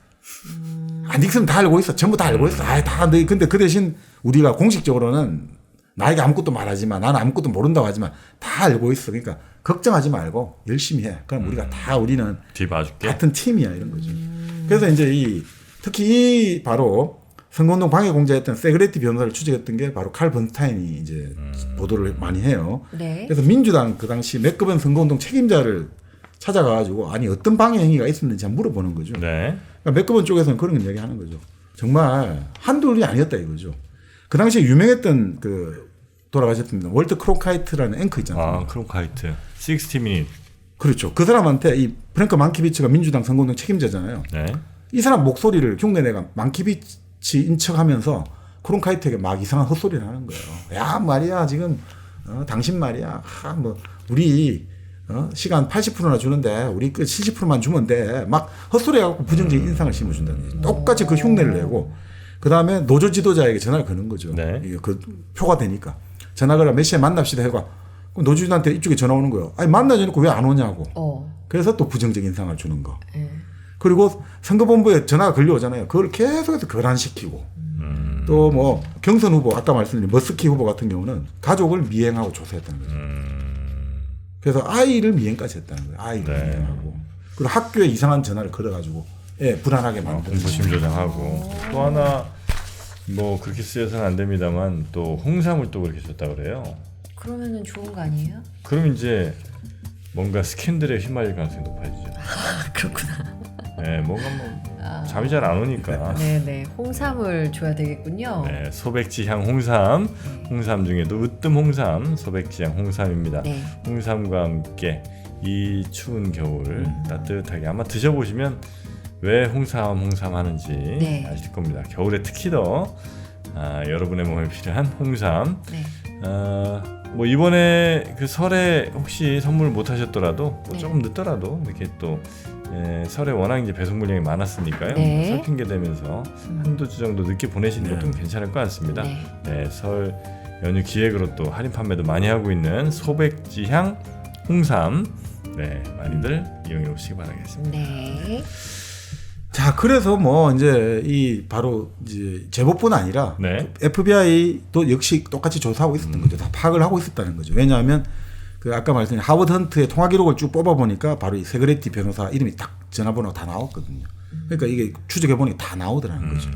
아, 닉슨 다 알고 있어. 전부 다 알고 있어. 아, 다 너희 근데 그 대신 우리가 공식적으로는 나에게 아무것도 말하지 마. 나는 아무것도 모른다고 하지만 다 알고 있어. 그러니까 걱정하지 말고 열심히 해. 그럼 우리가 다 우리는 뒤 봐줄게. 같은 팀이야 이런 거죠. 그래서 이제 특히 이 바로 선거운동 방해 공작했던 세그레티 변호사를 추적했던 게 바로 칼 번스타인이 이제 보도를 많이 해요. 네. 그래서 민주당 그 당시 맥거번 선거운동 책임자를 찾아가가지고 아니 어떤 방해 행위가 있었는지 한번 물어보는 거죠. 네. 그러니까 맥거번 쪽에서는 그런 걸 이야기하는 거죠. 정말 한둘이 아니었다 이거죠. 그 당시에 유명했던 그 돌아가셨습니다. 월터 크로카이트라는 앵커 있잖아요. 아, 크로카이트. 60미닛. 그렇죠. 그 사람한테 이 프랭크 망키비치가 민주당 선거운동 책임자잖아요. 네. 이 사람 목소리를 흉내내가 망키비치인 척하면서 크론카이트에게 막 이상한 헛소리를 하는 거예요. 야 말이야 지금 당신 말이야 뭐 우리 시간 80%나 주는데 우리 그 70%만 주면 돼. 막 헛소리 해갖고 부정적인 인상을 심어준다는 거죠. 똑같이 그 흉내를 내고 그 다음에 노조 지도자에게 전화를 거는 거죠. 네. 이게 그 표가 되니까 전화 걸어 몇 시에 만납시다 해가 그럼 노조지한테 이쪽에 전화 오는 거예요. 아니 만나지 않고 왜 안 오냐고. 그래서 또 부정적인 인상을 주는 거. 그리고 선거본부에 전화가 걸려오잖아요. 그걸 계속해서 거란시키고 또 뭐 경선 후보 아까 말씀드린 머스키 후보 같은 경우는 가족을 미행하고 조사했다는 거죠. 그래서 아이를 미행까지 했다는 거예요. 아이를 네. 미행하고 그리고 학교에 이상한 전화를 걸어가지고 불안하게 만들고 공포심 조장하고 또 하나 뭐 그렇게 쓰여서는 안 됩니다만 또 홍삼을 또 그렇게 줬다 그래요. 그러면은 좋은 거 아니에요? 그럼 이제 뭔가 스캔들에 휘말릴 가능성이 높아지죠. 그렇구나. 네, 뭔가 뭐 잠이 잘 안 오니까. 네네. 홍삼을 줘야 되겠군요. 네, 소백지향 홍삼, 홍삼 중에도 으뜸 홍삼, 소백지향 홍삼입니다. 네. 홍삼과 함께 이 추운 겨울을 따뜻하게 아마 드셔보시면 왜 홍삼 하는지 네. 아실 겁니다. 겨울에 특히 더 여러분의 몸에 필요한 홍삼. 네. 뭐 이번에 그 설에 혹시 선물 못 하셨더라도 뭐 네. 조금 늦더라도 이렇게 또 설에 워낙 이제 배송 물량이 많았으니까요. 네. 설 핑계 대면서 한두 주 정도 늦게 보내시는 것도 괜찮을 것 같습니다. 네. 네, 설 연휴 기획으로 또 할인 판매도 많이 하고 있는 소백지향 홍삼 많이들 이용해 보시기 바라겠습니다. 네. 자, 그래서 뭐 이제 이 바로 이제 제보뿐 아니라 네. FBI도 역시 똑같이 조사하고 있었던 거죠. 다 파악을 하고 있었다는 거죠. 왜냐하면 그 아까 말씀드린 하워드 헌트의 통화 기록을 쭉 뽑아 보니까 바로 이 세그레티 변호사 이름이 딱 전화번호가 다 나왔거든요. 그러니까 이게 추적해 보니 다 나오더라는 거죠.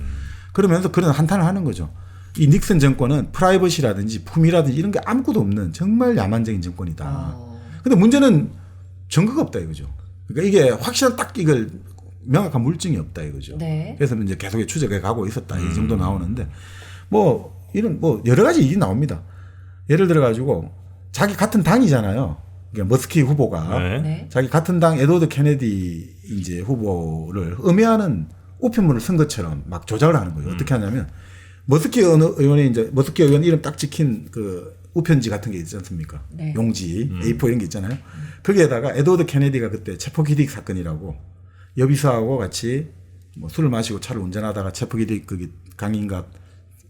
그러면서 그런 한탄을 하는 거죠. 이 닉슨 정권은 프라이버시라든지 품위라든지 이런 게 아무것도 없는 정말 야만적인 정권이다. 근데 문제는 증거가 없다 이거죠. 그러니까 이게 확실한 딱 이걸 명확한 물증이 없다 이거죠. 네. 그래서 이제 계속 추적해 가고 있었다 이 정도 나오는데 뭐 이런 뭐 여러 가지 일이 나옵니다. 예를 들어 가지고 자기 같은 당이잖아요. 그러니까 머스키 후보가 네. 자기 같은 당 에드워드 케네디 이제 후보를 음해하는 우편물을 쓴 것처럼 막 조작을 하는 거예요. 어떻게 하냐면 머스키 의원이 이제 머스키 의원 이름 딱 찍힌 그 우편지 같은 게 있지 않습니까? 네. 용지, A4 이런 게 있잖아요. 거기에다가 에드워드 케네디가 그때 체포기딕 사건이라고 여비서하고 같이 뭐 술을 마시고 차를 운전하다가 체포기딕 거기 강인가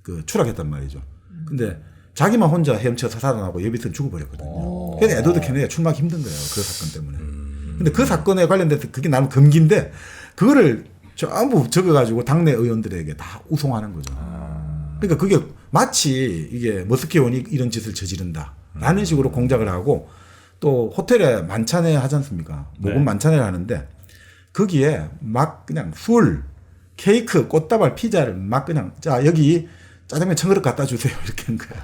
그 추락했단 말이죠. 근데 자기만 혼자 헤엄쳐서 살아나고 여비서는 죽어버렸거든요. 그래서 에드워드 케네디가 출마하기 힘든 거예요. 그 사건 때문에. 근데 그 사건에 관련돼서 그게 나름 금기인데 그거를 전부 적어가지고 당내 의원들에게 다 우송하는 거죠. 그러니까 그게 마치 이게 머스케온이 이런 짓을 저지른다라는 식으로 공작을 하고 또 호텔에 만찬회 하지 않습니까? 모금 네. 만찬회를 하는데 거기에 막 그냥 술, 케이크, 꽃다발, 피자를 막 그냥 자 여기 짜장면 1,000그릇 갖다 주세요 이렇게 하는 거야.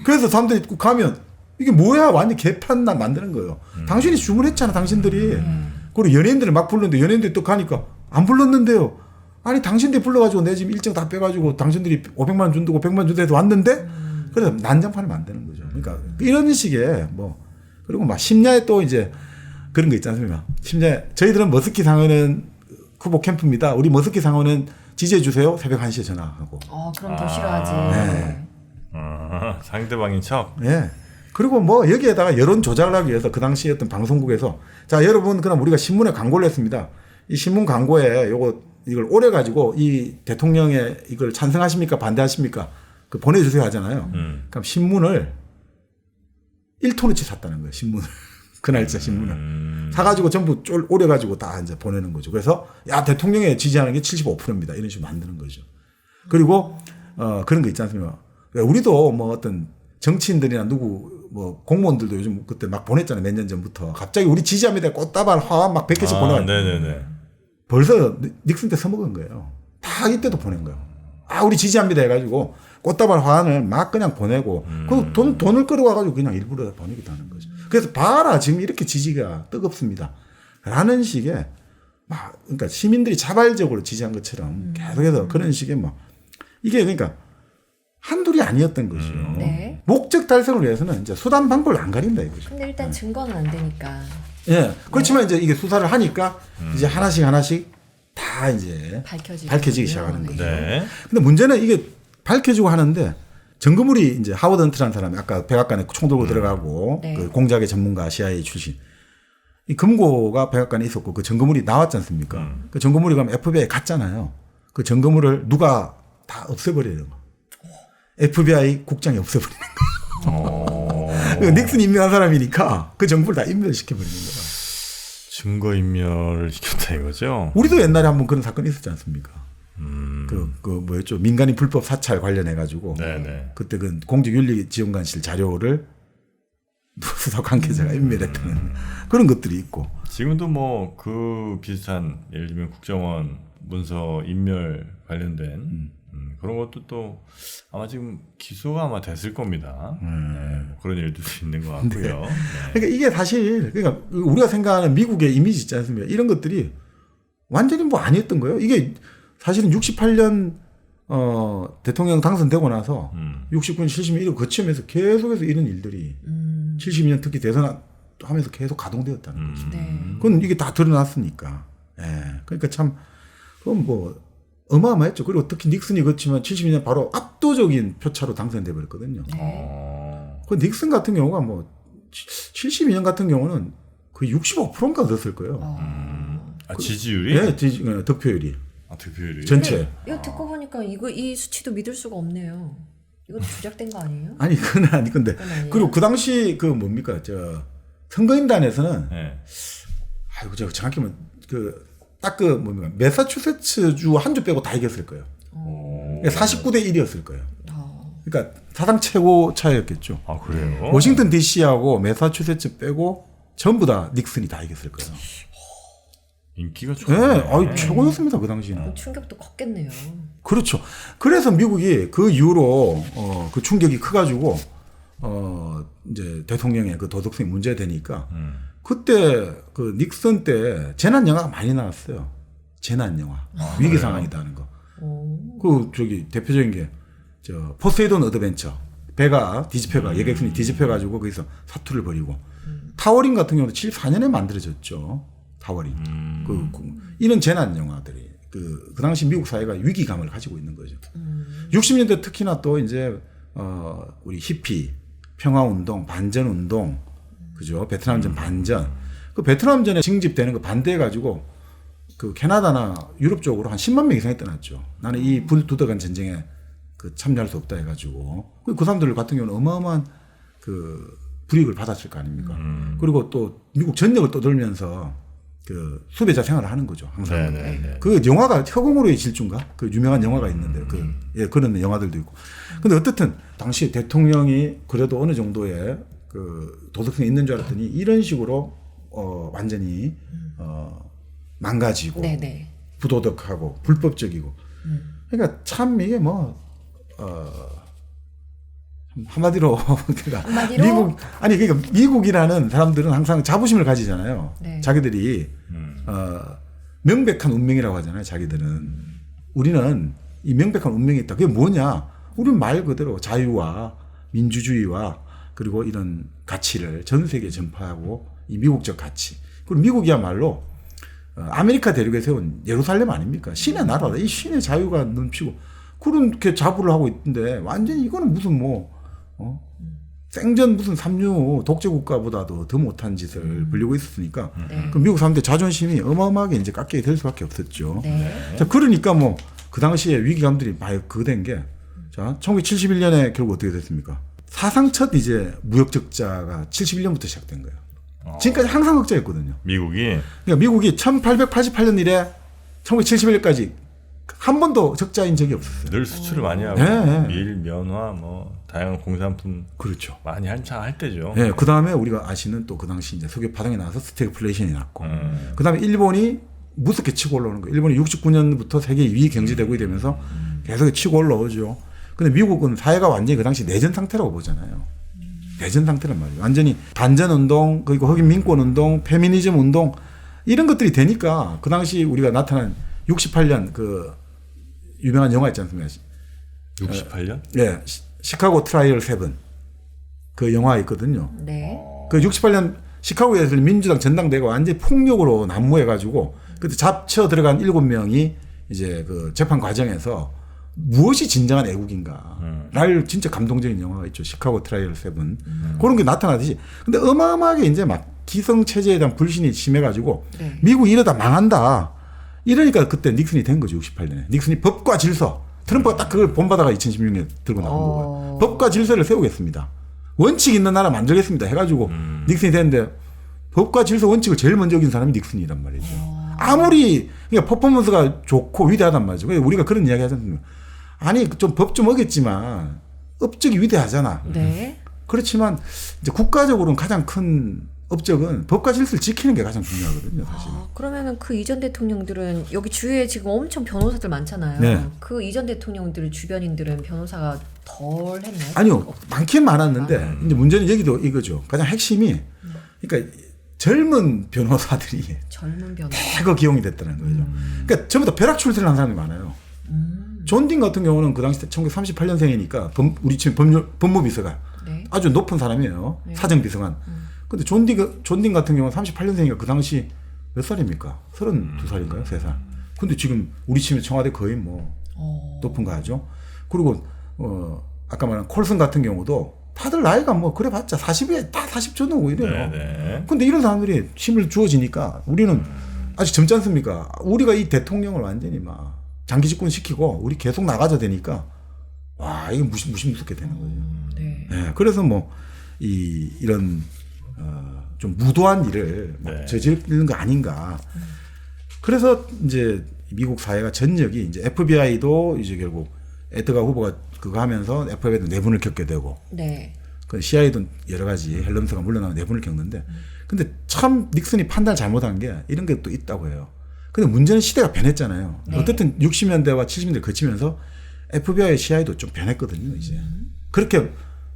그래서 사람들이 가면 이게 뭐야 완전 개판나 만드는 거예요. 당신이 주문했잖아 당신들이. 그리고 연예인들을 막 부르는데 연예인들이 또 가니까 안 불렀는데요. 아니 당신들이 불러가지고 내 지금 일정 다 빼가지고 당신들이 500만 원 준다고 100만 원 준다 해서 왔는데 그래서 난장판을 만드는 거죠. 그러니까 이런 식의 뭐 그리고 막 심야에 또 이제 그런 거 있지 않습니까? 심야에 저희들은 머스키 상원은 후보 캠프입니다. 우리 머스키 상원은 지지해 주세요. 새벽 1시에 전화하고. 그럼 더 싫어하지. 네. 상대방인 척. 예. 그리고 뭐 여기에다가 여론 조작을 하기 위해서 그 당시에 어떤 방송국에서 자 여러분 그럼 우리가 신문에 광고를 했습니다. 이 신문 광고에 이걸 오래 가지고 이 대통령의 이걸 찬성하십니까 반대하십니까 그 보내주세요 하잖아요. 그럼 신문을 1톤어치 샀다는 거예요. 신문을 그 날짜 신문을 사가지고 전부 오래 가지고 다 이제 보내는 거죠. 그래서 야 대통령에 지지하는 게 75%입니다. 이런 식으로 만드는 거죠. 그리고 그런 거 있지 않습니까? 우리도 뭐 어떤 정치인들이나 누구 뭐 공무원들도 요즘 그때 막 보냈잖아요. 몇 년 전부터 갑자기 우리 지지합니다. 꽃다발 화환 막 100개씩 보내가지고 네네네. 벌써 닉슨 때 써먹은 거예요. 다 이때도 보낸 거예요. 우리 지지합니다 해가지고 꽃다발 화환을 막 그냥 보내고 그 돈을 끌어와가지고 그냥 일부러 보내기도 하는 거죠. 그래서 봐라 지금 이렇게 지지가 뜨겁습니다. 라는 식의 막 그러니까 시민들이 자발적으로 지지한 것처럼 계속해서 그런 식의 뭐 이게 그러니까 한둘이 아니었던 것이죠. 네. 목적 달성을 위해서는 이제 수단 방법을 안 가린다 이거죠. 근데 일단 증거는 안 되니까. 예. 그렇지만 이제 이게 수사를 하니까 이제 하나씩 다 이제 밝혀지기 시작하는 거죠. 네. 근데 문제는 이게 밝혀지고 하는데 정거물이 이제 하워드 헌트라는 사람이 아까 백악관에 총 들고 들어가고 네. 그 공작의 전문가 CIA 출신 이 금고가 백악관에 있었고 그 정거물이 나왔지 않습니까? 그 정거물이 그럼 FBI에 갔잖아요. 그 정거물을 누가 다 없애버려요. FBI 국장이 없애버리는 거예요. 닉슨 임명한 사람이니까 그 정보를 다 인멸시켜버리는 거예요. 증거인멸을 시켰다 이거죠? 우리도 옛날에 한번 그런 사건이 있었지 않습니까? 그 뭐였죠? 민간인 불법 사찰 관련해가지고 네네. 그때 그 공직윤리지원관실 자료를 수사 관계자가 인멸했다는 그런 것들이 있고 지금도 뭐 그 비슷한 예를 들면 국정원 문서 인멸 관련된 그런 것도 또 아마 지금 기소가 아마 됐을 겁니다. 네, 뭐 그런 일도 있는 것 같고요. 네. 그러니까 이게 사실 그러니까 우리가 생각하는 미국의 이미지 있지 않습니까? 이런 것들이 완전히 뭐 아니었던 거예요. 이게 사실은 68년 대통령 당선되고 나서 69년, 70년 이런 거치면서 계속해서 이런 일들이 72년 특히 대선 하면서 계속 가동되었다는 거죠. 네. 그건 이게 다 드러났으니까. 예. 그러니까 참 그건 뭐 어마어마했죠. 그리고 특히 닉슨이 그렇지만 72년 바로 압도적인 표차로 당선돼 버렸거든요. 그 닉슨 같은 경우가 뭐 72년 같은 경우는 거의 65%인가 됐을 거예요. 지지율이? 네, 득표율이. 득표율이. 전체. 이거 듣고 보니까 이 수치도 믿을 수가 없네요. 이거 조작된 거 아니에요? 아니 그건 아니 근데 그리고 그 당시 그 뭡니까 선거인단에서는 네. 아이고 제가 정확히 딱 뭡니까 매사추세츠주 한 주 빼고 다 이겼을 거예요. 49대 1이었을 거예요. 그러니까 사상 최고 차이였겠죠. 아 그래요? 워싱턴 D.C.하고 매사추세츠 빼고 전부 다 닉슨이 다 이겼을 거예요. 인기가 네, 좋네. 최고였습니다 그 당시는. 충격도 컸겠네요. 그렇죠. 그래서 미국이 그 이후로 그 충격이 커가지고 이제 대통령의 그 도덕성이 문제되니까 그때 그 닉슨 때 재난 영화가 많이 나왔어요. 재난 영화 위기 상황이다는 거. 그 대표적인 게 포세이돈 어드벤처 배가 뒤집혀가 여객선이 뒤집혀가지고 거기서 사투를 벌이고 타워링 같은 경우도 74년에 만들어졌죠. 타워링. 이런 재난 영화들이 그 당시 미국 사회가 위기감을 가지고 있는 거죠. 60년대 특히나 또 이제 우리 히피 평화운동, 반전운동, 그죠? 베트남전 반전. 그 베트남전에 징집되는 거 반대해가지고 그 캐나다나 유럽 쪽으로 한 10만 명 이상이 떠났죠. 나는 이 불두덕한 전쟁에 참여할 수 없다 해가지고. 그 사람들 같은 경우는 어마어마한 불이익을 받았을 거 아닙니까? 그리고 또 미국 전역을 떠돌면서 그 수배자 생활을 하는 거죠. 항상. 네네네. 그 영화가 혁오모로의 질주인가? 그 유명한 영화가 있는데 그런 영화들도 있고. 근데 어떻든 당시 대통령이 그래도 어느 정도의 그 도덕성이 있는 줄 알았더니 이런 식으로 완전히 망가지고 네네. 부도덕하고 불법적이고. 그러니까 참 이게 뭐 한마디로 한마디로? 그러니까 미국이라는 사람들은 항상 자부심을 가지잖아요. 네. 자기들이 명백한 운명이라고 하잖아요. 자기들은 우리는 이 명백한 운명이 있다. 그게 뭐냐? 우리는 말 그대로 자유와 민주주의와 그리고 이런 가치를 전 세계에 전파하고 이 미국적 가치. 그리고 미국이야말로 아메리카 대륙에 세운 예루살렘 아닙니까? 신의 나라다. 이 신의 자유가 넘치고 그렇게 자부를 하고 있는데 완전히 이거는 무슨 생전 무슨 삼류 독재 국가보다도 더 못한 짓을 벌이고 있었으니까 그 미국 사람들 자존심이 어마어마하게 이제 깎이게 될 수밖에 없었죠. 네. 자, 그러니까 뭐 그 당시에 위기감들이 많이 그된 게 자, 1971년에 결국 어떻게 됐습니까? 사상 첫 이제 무역 적자가 71년부터 시작된 거예요. 지금까지 항상 적자였거든요. 미국이 그러니까 미국이 1888년 이래 1971년까지 한 번도 적자인 적이 없었어요. 늘 수출을 많이 하고 네. 밀, 면화 뭐 다양한 공산품 그렇죠. 많이 한창 할 때죠. 네, 그 다음에 우리가 아시는 또 그 당시 이제 석유 파동이 나와서 스태그플레이션이 났고, 그 다음에 일본이 무섭게 치고 올라오는 거예요. 일본이 69년부터 세계 2위 경제 대국이 되면서 계속 치고 올라오죠. 근데 미국은 사회가 완전히 그 당시 내전 상태라고 보잖아요. 내전 상태란 말이에요. 완전히 반전 운동, 그리고 흑인 민권 운동, 페미니즘 운동 이런 것들이 되니까 그 당시 우리가 나타난 68년 그 유명한 영화 있지 않습니까? 68년? 예, 시카고 트라이얼 7. 그 영화 있거든요. 네. 그 68년 시카고에서 민주당 전당대회가 완전히 폭력으로 난무해가지고 그때 잡혀 들어간 7명이 이제 그 재판 과정에서 무엇이 진정한 애국인가를 진짜 감동적인 영화가 있죠. 시카고 트라이얼 7. 그런 게 나타나듯이. 근데 어마어마하게 이제 막 기성 체제에 대한 불신이 심해가지고 네. 미국이 이러다 망한다. 이러니까 그때 닉슨이 된 거죠. 68년에. 닉슨이 법과 질서. 트럼프가 딱 그걸 본받아가 2016년에 들고 나온 거고요. 법과 질서를 세우겠습니다. 원칙 있는 나라 만들겠습니다. 해가지고 닉슨이 됐는데 법과 질서 원칙을 제일 먼저 어긴 사람이 닉슨이란 말이죠. 아무리 그러니까 퍼포먼스가 좋고 위대하단 말이죠. 우리가 그런 이야기 하지 않습니까? 아니 좀 법 좀 어겼지만 업적이 위대하잖아. 네. 그렇지만 이제 국가적으로는 가장 큰 업적은 법과 질서를 지키는 게 가장 중요하거든요. 사실. 그러면은 그 이전 대통령들은 여기 주위에 지금 엄청 변호사들 많잖아요. 네. 그 이전 대통령들 주변인들은 변호사가 덜 했나요? 아니요, 많긴 많았는데 이제 문제는 여기도 이거죠. 가장 핵심이 그러니까 젊은 변호사들이 젊은 변호사. 대거 기용이 됐다는 거죠. 그러니까 전부 다 벼락 출세를 한 사람이 많아요. 존 딘 같은 경우는 그 당시 1938년생이니까 우리 지금 법무비서관 네. 아주 높은 사람이에요. 네. 사정비서관. 근데 존 딘 같은 경우는 38년생이니까 그 당시 몇 살입니까? 32살인가요? 3살. 근데 지금 우리 치면 청와대 거의 뭐 높은 거 하죠. 그리고 아까 말한 콜슨 같은 경우도 다들 나이가 뭐 그래봤자 40에 딱 40초 넘고 이래요. 네네. 근데 이런 사람들이 힘을 주어지니까 우리는 아직 젊지 않습니까? 우리가 이 대통령을 완전히 막 장기 집권 시키고 우리 계속 나가자 되니까 와 이게 무섭게 되는 거죠. 네. 네, 그래서 뭐 이런 좀 무도한 일을 네. 저지르는 거 아닌가. 그래서 이제 미국 사회가 전역이 이제 FBI도 이제 결국 에드가 후보가 그거 하면서 FBI도 내분을 겪게 되고, 네. 그 CIA도 여러 가지 헬럼스가 물러나면 내분을 겪는데, 근데 참 닉슨이 판단을 잘못한 게 이런 게 또 있다고 해요. 근데 문제는 시대가 변했잖아요. 네. 어쨌든 60년대와 70년대 거치면서 FBI, CIA도 좀 변했거든요. 이제 그렇게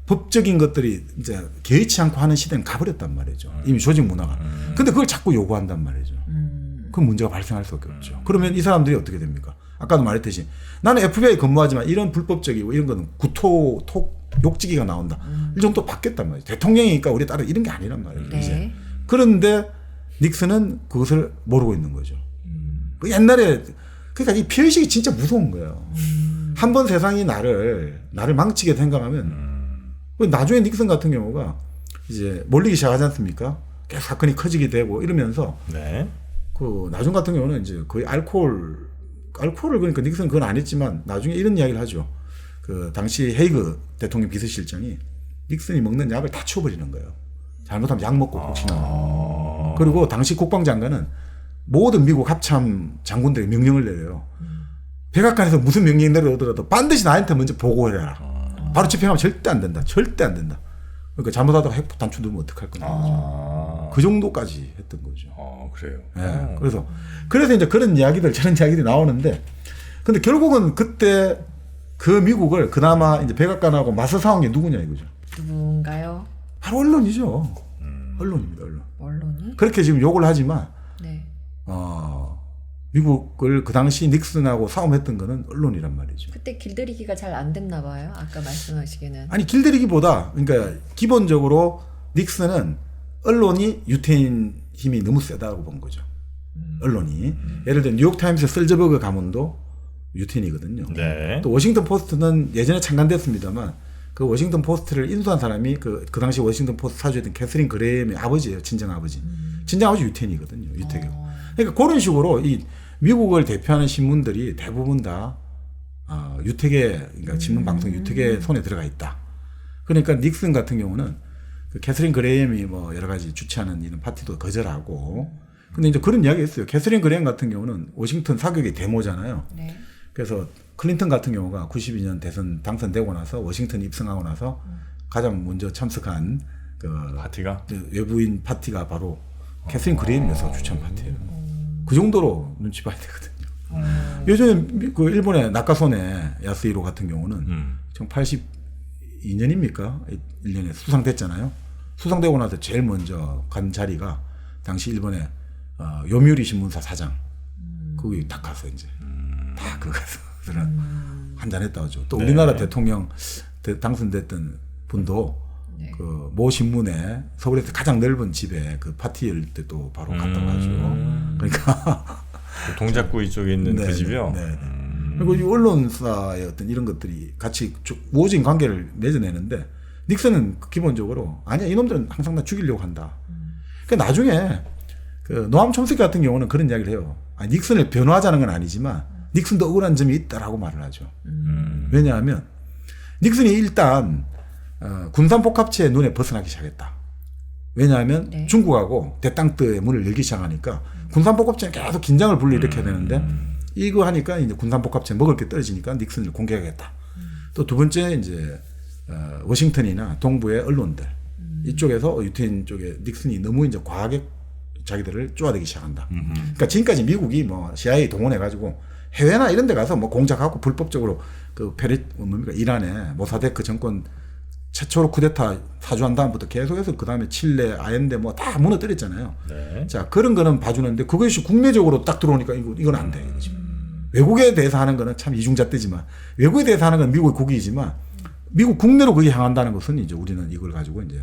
법적인 것들이 이제 개의치 않고 하는 시대는 가버렸단 말이죠. 이미 조직 문화가. 근데 그걸 자꾸 요구한단 말이죠. 그럼 문제가 발생할 수밖에 없죠. 그러면 이 사람들이 어떻게 됩니까? 아까도 말했듯이 나는 FBI 근무하지만 이런 불법적이고 이런 거는 욕지기가 나온다. 이 정도 바뀌었단 말이죠. 대통령이니까 우리 따라 이런 게 아니란 말이에요. 네. 이제. 그런데 닉슨은 그것을 모르고 있는 거죠. 그 옛날에 그러니까 이 피해의식이 진짜 무서운 거예요. 한 번 세상이 나를 망치게 생각하면 나중에 닉슨 같은 경우가 이제 몰리기 시작하지 않습니까? 계속 사건이 커지게 되고 이러면서 네. 그 나중 같은 경우는 이제 거의 알코올을 그러니까 닉슨은 그건 안 했지만 나중에 이런 이야기를 하죠. 그 당시 헤이그 대통령 비서실장이 닉슨이 먹는 약을 다 치워버리는 거예요. 잘못하면 약 먹고 혹시나. 그리고 당시 국방장관은 모든 미국 합참 장군들에게 명령을 내려요. 백악관에서 무슨 명령이 내려오더라도 반드시 나한테 먼저 보고해라. 바로 집행하면 절대 안 된다. 절대 안 된다. 그러니까 잘못하다가 핵폭탄 두면 어떡할 거냐. 그 정도까지 했던 거죠. 그래요. 네. 그래서 이제 그런 이야기들, 저런 이야기들이 나오는데, 근데 결국은 그때 그 미국을 그나마 이제 백악관하고 맞서 싸운 게 누구냐 이거죠. 누군가요? 바로 언론이죠. 언론입니다, 언론. 언론이? 그렇게 지금 욕을 하지만, 네. 미국을 그 당시 닉슨하고 싸움했던 거는 언론이란 말이죠. 그때 길들이기가 잘 안 됐나 봐요. 아까 말씀하시기는. 아니, 길들이기보다, 그러니까 기본적으로 닉슨은 언론이 유태인 힘이 너무 세다고 본 거죠. 언론이. 예를 들어 뉴욕타임스 셀저버그 가문도 유태인이거든요. 네. 또 워싱턴 포스트는 예전에 창간됐습니다만 그 워싱턴 포스트를 인수한 사람이 그 당시 워싱턴 포스트 사주였던 캐서린 그레이엄의 아버지예요. 친정 아버지. 친정 아버지 유태인이거든요. 유태교. 그러니까 그런 식으로 이 미국을 대표하는 신문들이 대부분 다 유태계, 그러니까 신문 방송 유태계 손에 들어가 있다. 그러니까 닉슨 같은 경우는 그 캐서린 그레이엄이 뭐 여러 가지 주최하는 이런 파티도 거절하고. 근데 이제 그런 이야기 했어요. 캐서린 그레이엄 같은 경우는 워싱턴 사격의 데모잖아요. 네. 그래서 클린턴 같은 경우가 92년 대선 당선되고 나서 워싱턴 입성하고 나서 가장 먼저 참석한 그 파티가 외부인 파티가 바로 캐서린 그레이엄 여사가 주최한 파티예요. 그 정도로 눈치 봐야 되거든요. 요즘에 그 일본의 나카소네 야스히로 같은 경우는 1982년입니까? 1년에 수상됐잖아요. 수상되고 나서 제일 먼저 간 자리가 당시 일본의 요미우리 신문사 사장. 거기 딱 가서 이제 다 그거 가서 한잔했다 하죠. 또 우리나라 대통령 당선됐던 분도 네. 그 모 신문에 서울에서 가장 넓은 집에 그 파티 열 때 또 바로 갔다 가죠. 그러니까 그 동작구 이쪽에 있는 그 집이요. 네. 그리고 이 언론사의 어떤 이런 것들이 같이 우호적인 관계를 맺어내는데 닉슨은 기본적으로 아니야 이놈들은 항상 나 죽이려고 한다. 그러니까 나중에 그 노암 촘스키 같은 경우는 그런 이야기를 해요. 닉슨을 변호하자는 건 아니지만 닉슨도 억울한 점이 있다라고 말을 하죠. 왜냐하면 닉슨이 일단 군산복합체의 눈에 벗어나기 시작했다. 왜냐하면 네. 중국하고 대땅뜨의 문을 열기 시작하니까 군산복합체는 계속 긴장을 불러일으켜야 되는데 이거 하니까 이제 군산복합체 먹을 게 떨어지니까 닉슨을 공격하겠다. 또 두 번째 이제 워싱턴이나 동부의 언론들 이쪽에서 유태인 쪽에 닉슨이 너무 이제 과하게 자기들을 쪼아대기 시작한다. 그러니까 지금까지 미국이 뭐 CIA 동원해가지고 해외나 이런 데 가서 뭐 공작하고 불법적으로 그 뭡니까 이란의 모사데크 정권 최초로 쿠데타 사주한 다음부터 계속해서 그 다음에 칠레, 아엔데 뭐 다 무너뜨렸잖아요. 네. 자 그런 거는 봐주는데 그것이 국내적으로 딱 들어오니까 이건 안 돼. 이거지. 외국에 대해서 하는 거는 참 이중잣대지만 외국에 대해서 하는 건 미국의 국익이지만 미국 국내로 그게 향한다는 것은 이제 우리는 이걸 가지고 이제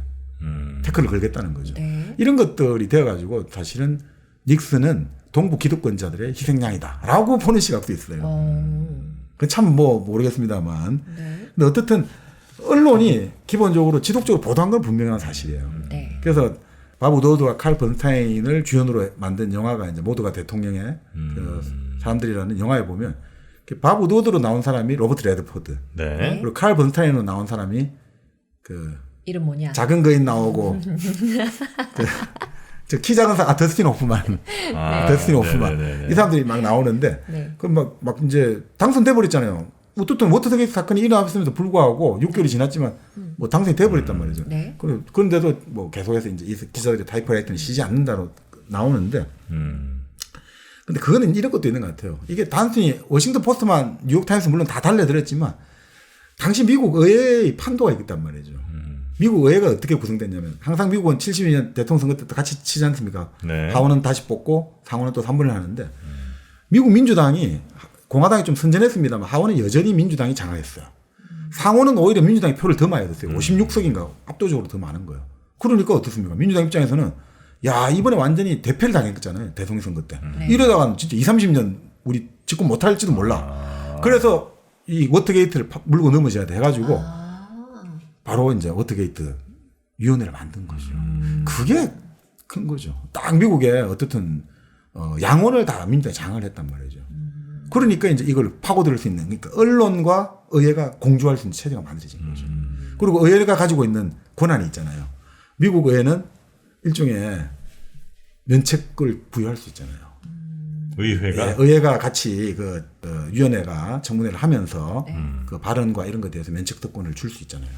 태클을 걸겠다는 거죠. 네. 이런 것들이 되어가지고 사실은 닉슨은 동부 기득권자들의 희생양이다라고 보는 시각도 있어요. 참 뭐 모르겠습니다만. 네. 근데 어떻든 언론이 기본적으로 지속적으로 보도한 건 분명한 사실이에요. 네. 그래서 밥 우드워드와 칼 번스타인을 주연으로 만든 영화가 이제 모두가 대통령의 그 사람들이라는 영화에 보면 밥 우드워드로 나온 사람이 로버트 레드포드. 네. 그리고 칼 번스타인으로 나온 사람이 그 이름 뭐냐? 작은 거인 나오고 저 키 작은 사람 더스틴 호프만. 더스틴 호프만. 네네네네. 이 사람들이 막 나오는데 네. 그 막 이제 당선돼 버렸잖아요. 어떻든 워터게이트 사건이 일어났음에도 불구하고 6개월이 지났지만 뭐 당선이 돼 버렸단 말이죠. 네. 그런데도 뭐 계속해서 이제 이 기자들이 타이프라이터는 쉬지 않는다로 나오는데 근데 그거는 이런 것도 있는 것 같아요. 이게 단순히 워싱턴 포스트만 뉴욕타임스 물론 다 달래드렸지만 당시 미국 의회의 판도가 있단 말이죠. 미국 의회가 어떻게 구성됐냐면 항상 미국은 72년 대통령 선거 때도 같이 치지 않습니까? 네. 하원은 다시 뽑고 상원은 또 3분을 하는데 미국 민주당이 공화당이 좀 선전했습니다만 하원은 여전히 민주당이 장악했어요. 상원은 오히려 민주당이 표를 더 많이 얻었어요. 56석인가 압도적으로 더 많은 거예요. 그러니까 어떻습니까? 민주당 입장에서는 야 이번에 완전히 대패를 당했잖아요. 대통령 선거 때. 이러다가는 진짜 20-30년 우리 집권 못할지도 몰라. 그래서 이 워터게이트를 물고 넘어져야 돼 해가지고 바로 이제 워터게이트 위원회를 만든 거죠. 그게 큰 거죠. 딱 미국에 어떻든 양원을 다 민주당이 장악을 했단 말이죠. 그러니까 이제 이걸 파고들 수 있는 그러니까 언론과 의회가 공조할 수 있는 체제가 만들어진 거죠. 그리고 의회가 가지고 있는 권한이 있잖아요. 미국 의회는 일종의 면책을 부여할 수 있잖아요. 의회가 예, 의회가 같이 그 위원회가 청문회를 하면서 그 발언과 이런 것에 대해서 면책 특권을 줄 수 있잖아요.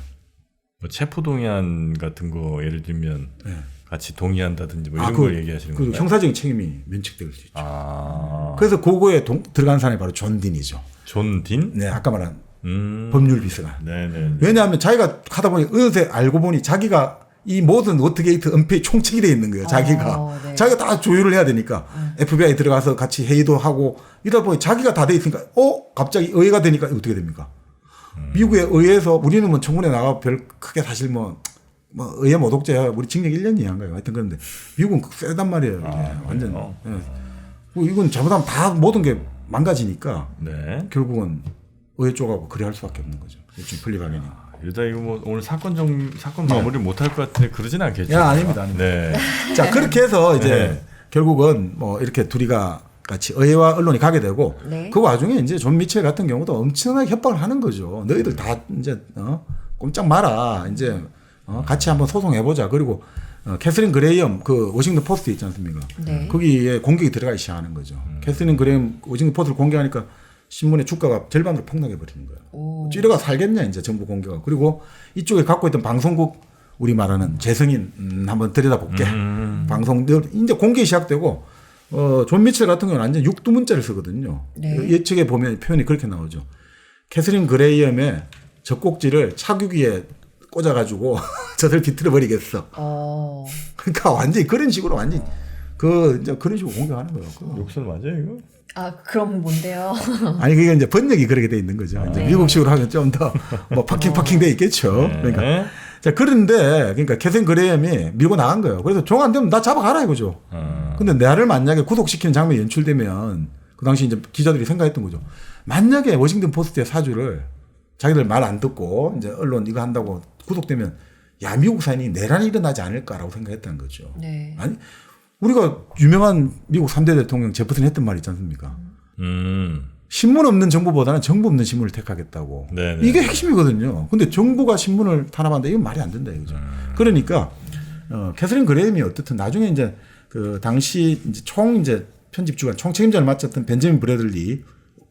뭐 체포 동의안 같은 거 예를 들면 네. 같이 동의한다든지 뭐 이런 걸 얘기하시는 그 건가요? 형사적인 책임이 면책될 수 있죠. 아. 그래서 그거에 들어간 사람이 바로 존 딘이죠. 존 딘? 네, 아까 말한 법률 비서관. 네네. 왜냐하면 자기가 하다 보니 어느새 알고 보니 자기가 이 모든 워터게이트 은폐의 총책이 돼 있는 거예요. 자기가 네. 자기가 다 조율을 해야 되니까 FBI 들어가서 같이 회의도 하고 이러다 보니 자기가 다 돼 있으니까 갑자기 의회가 되니까 어떻게 됩니까? 미국의 의회에서 우리는 뭐 청문회 나가 별 크게 사실 뭐 의회 모독죄야 우리 징역 1년 이하인가요? 하여튼 그런데 미국은 세단 말이에요. 이게 완전. 예. 뭐 이건 잘못하면 다 모든 게 망가지니까 네. 결국은 의회 쪽하고 그래 할 수밖에 없는 거죠. 좀 분리가면이. 이러다 이거 뭐 오늘 사건 마무리 못 할 것 같은데 그러진 않겠죠? 야, 아닙니다. 네. 자, 그렇게 해서 이제 네. 결국은 뭐 이렇게 둘이가 같이 의회와 언론이 가게 되고 네. 그 와중에 이제 존 미첼 같은 경우도 엄청나게 협박을 하는 거죠. 너희들 다 이제 꼼짝 마라. 이제 같이 한번 소송해보자. 그리고 캐서린 그레이엄 그 워싱턴 포스트 있지 않습니까? 네. 거기에 공격이 들어가기 시작하는 거죠. 캐서린 그레이엄 워싱턴 포스트를 공격하니까 신문의 주가가 절반으로 폭락해 버리는 거예요. 찌려가 살겠냐 이제 정부 공격하고. 그리고 이쪽에 갖고 있던 방송국 우리 말하는 재성인 한번 들여다볼게. 방송들 이제 공격이 시작되고 존 미첼 같은 경우는 완전 육두문자를 쓰거든요. 네. 예측에 보면 표현이 그렇게 나오죠. 캐서린 그레이엄의 젖꼭지를 차규기에 꽂아가지고 젖을 비틀어 버리겠어. 그러니까 완전히 그런 식으로 완전 이제 그런 식으로 공격하는 거예요. 욕설 맞아요 이거? 아, 그럼 뭔데요? 아니 그게 이제 번역이 그렇게 돼 있는 거죠. 이제 미국식으로 하면 좀 더 뭐 파킹 돼 있겠죠. 네. 그러니까 자 그런데 그러니까 캐서린 그레이엄이 밀고 나간 거예요. 그래서 종 안 되면 나 잡아가라 이거죠. 근데 나를 만약에 구속시키는 장면이 연출되면 그 당시 이제 기자들이 생각했던 거죠. 만약에 워싱턴 포스트의 사주를 자기들 말 안 듣고 이제 언론 이거 한다고 구속되면 야 미국 사인이 내란이 일어나지 않을까라고 생각했다는 거죠. 네. 아니 우리가 유명한 미국 3대 대통령 제퍼슨이 했던 말이 있지 않습니까? 신문 없는 정부보다는 정부 없는 신문을 택하겠다고. 네네. 이게 핵심이거든요. 근데 정부가 신문을 탄압한다 이건 말이 안 된다 이거죠. 그러니까 캐서린 그레이엄이 어떻든 나중에 이제 그 당시 이제 이제 편집주간 총책임자를 맡았던 벤저민 브래들리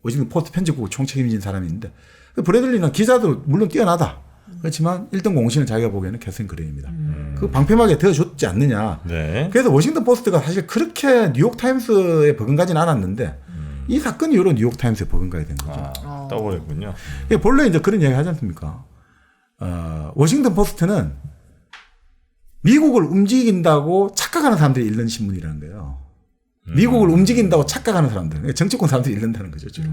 워싱턴 포스트 편집국 총책임진 사람이 있는데 그 브래들리는 기자도 물론 뛰어나다. 그렇지만 1등 공신은 자기가 보기에는 캐서린 그레이엄이다. 그 방패막에 되어줬지 않느냐. 네. 그래서 워싱턴 포스트가 사실 그렇게 뉴욕타임스에 버금가진 않았는데 이 사건 이후로 뉴욕타임스에 버금가게 된 거죠. 떠버렸군요. 본래 이제 그런 이야기 하지 않습니까? 워싱턴 포스트는 미국을 움직인다고 착각하는 사람들이 읽는 신문이라는 거예요. 미국을 움직인다고 착각하는 사람들. 정치권 사람들이 읽는다는 거죠, 주로.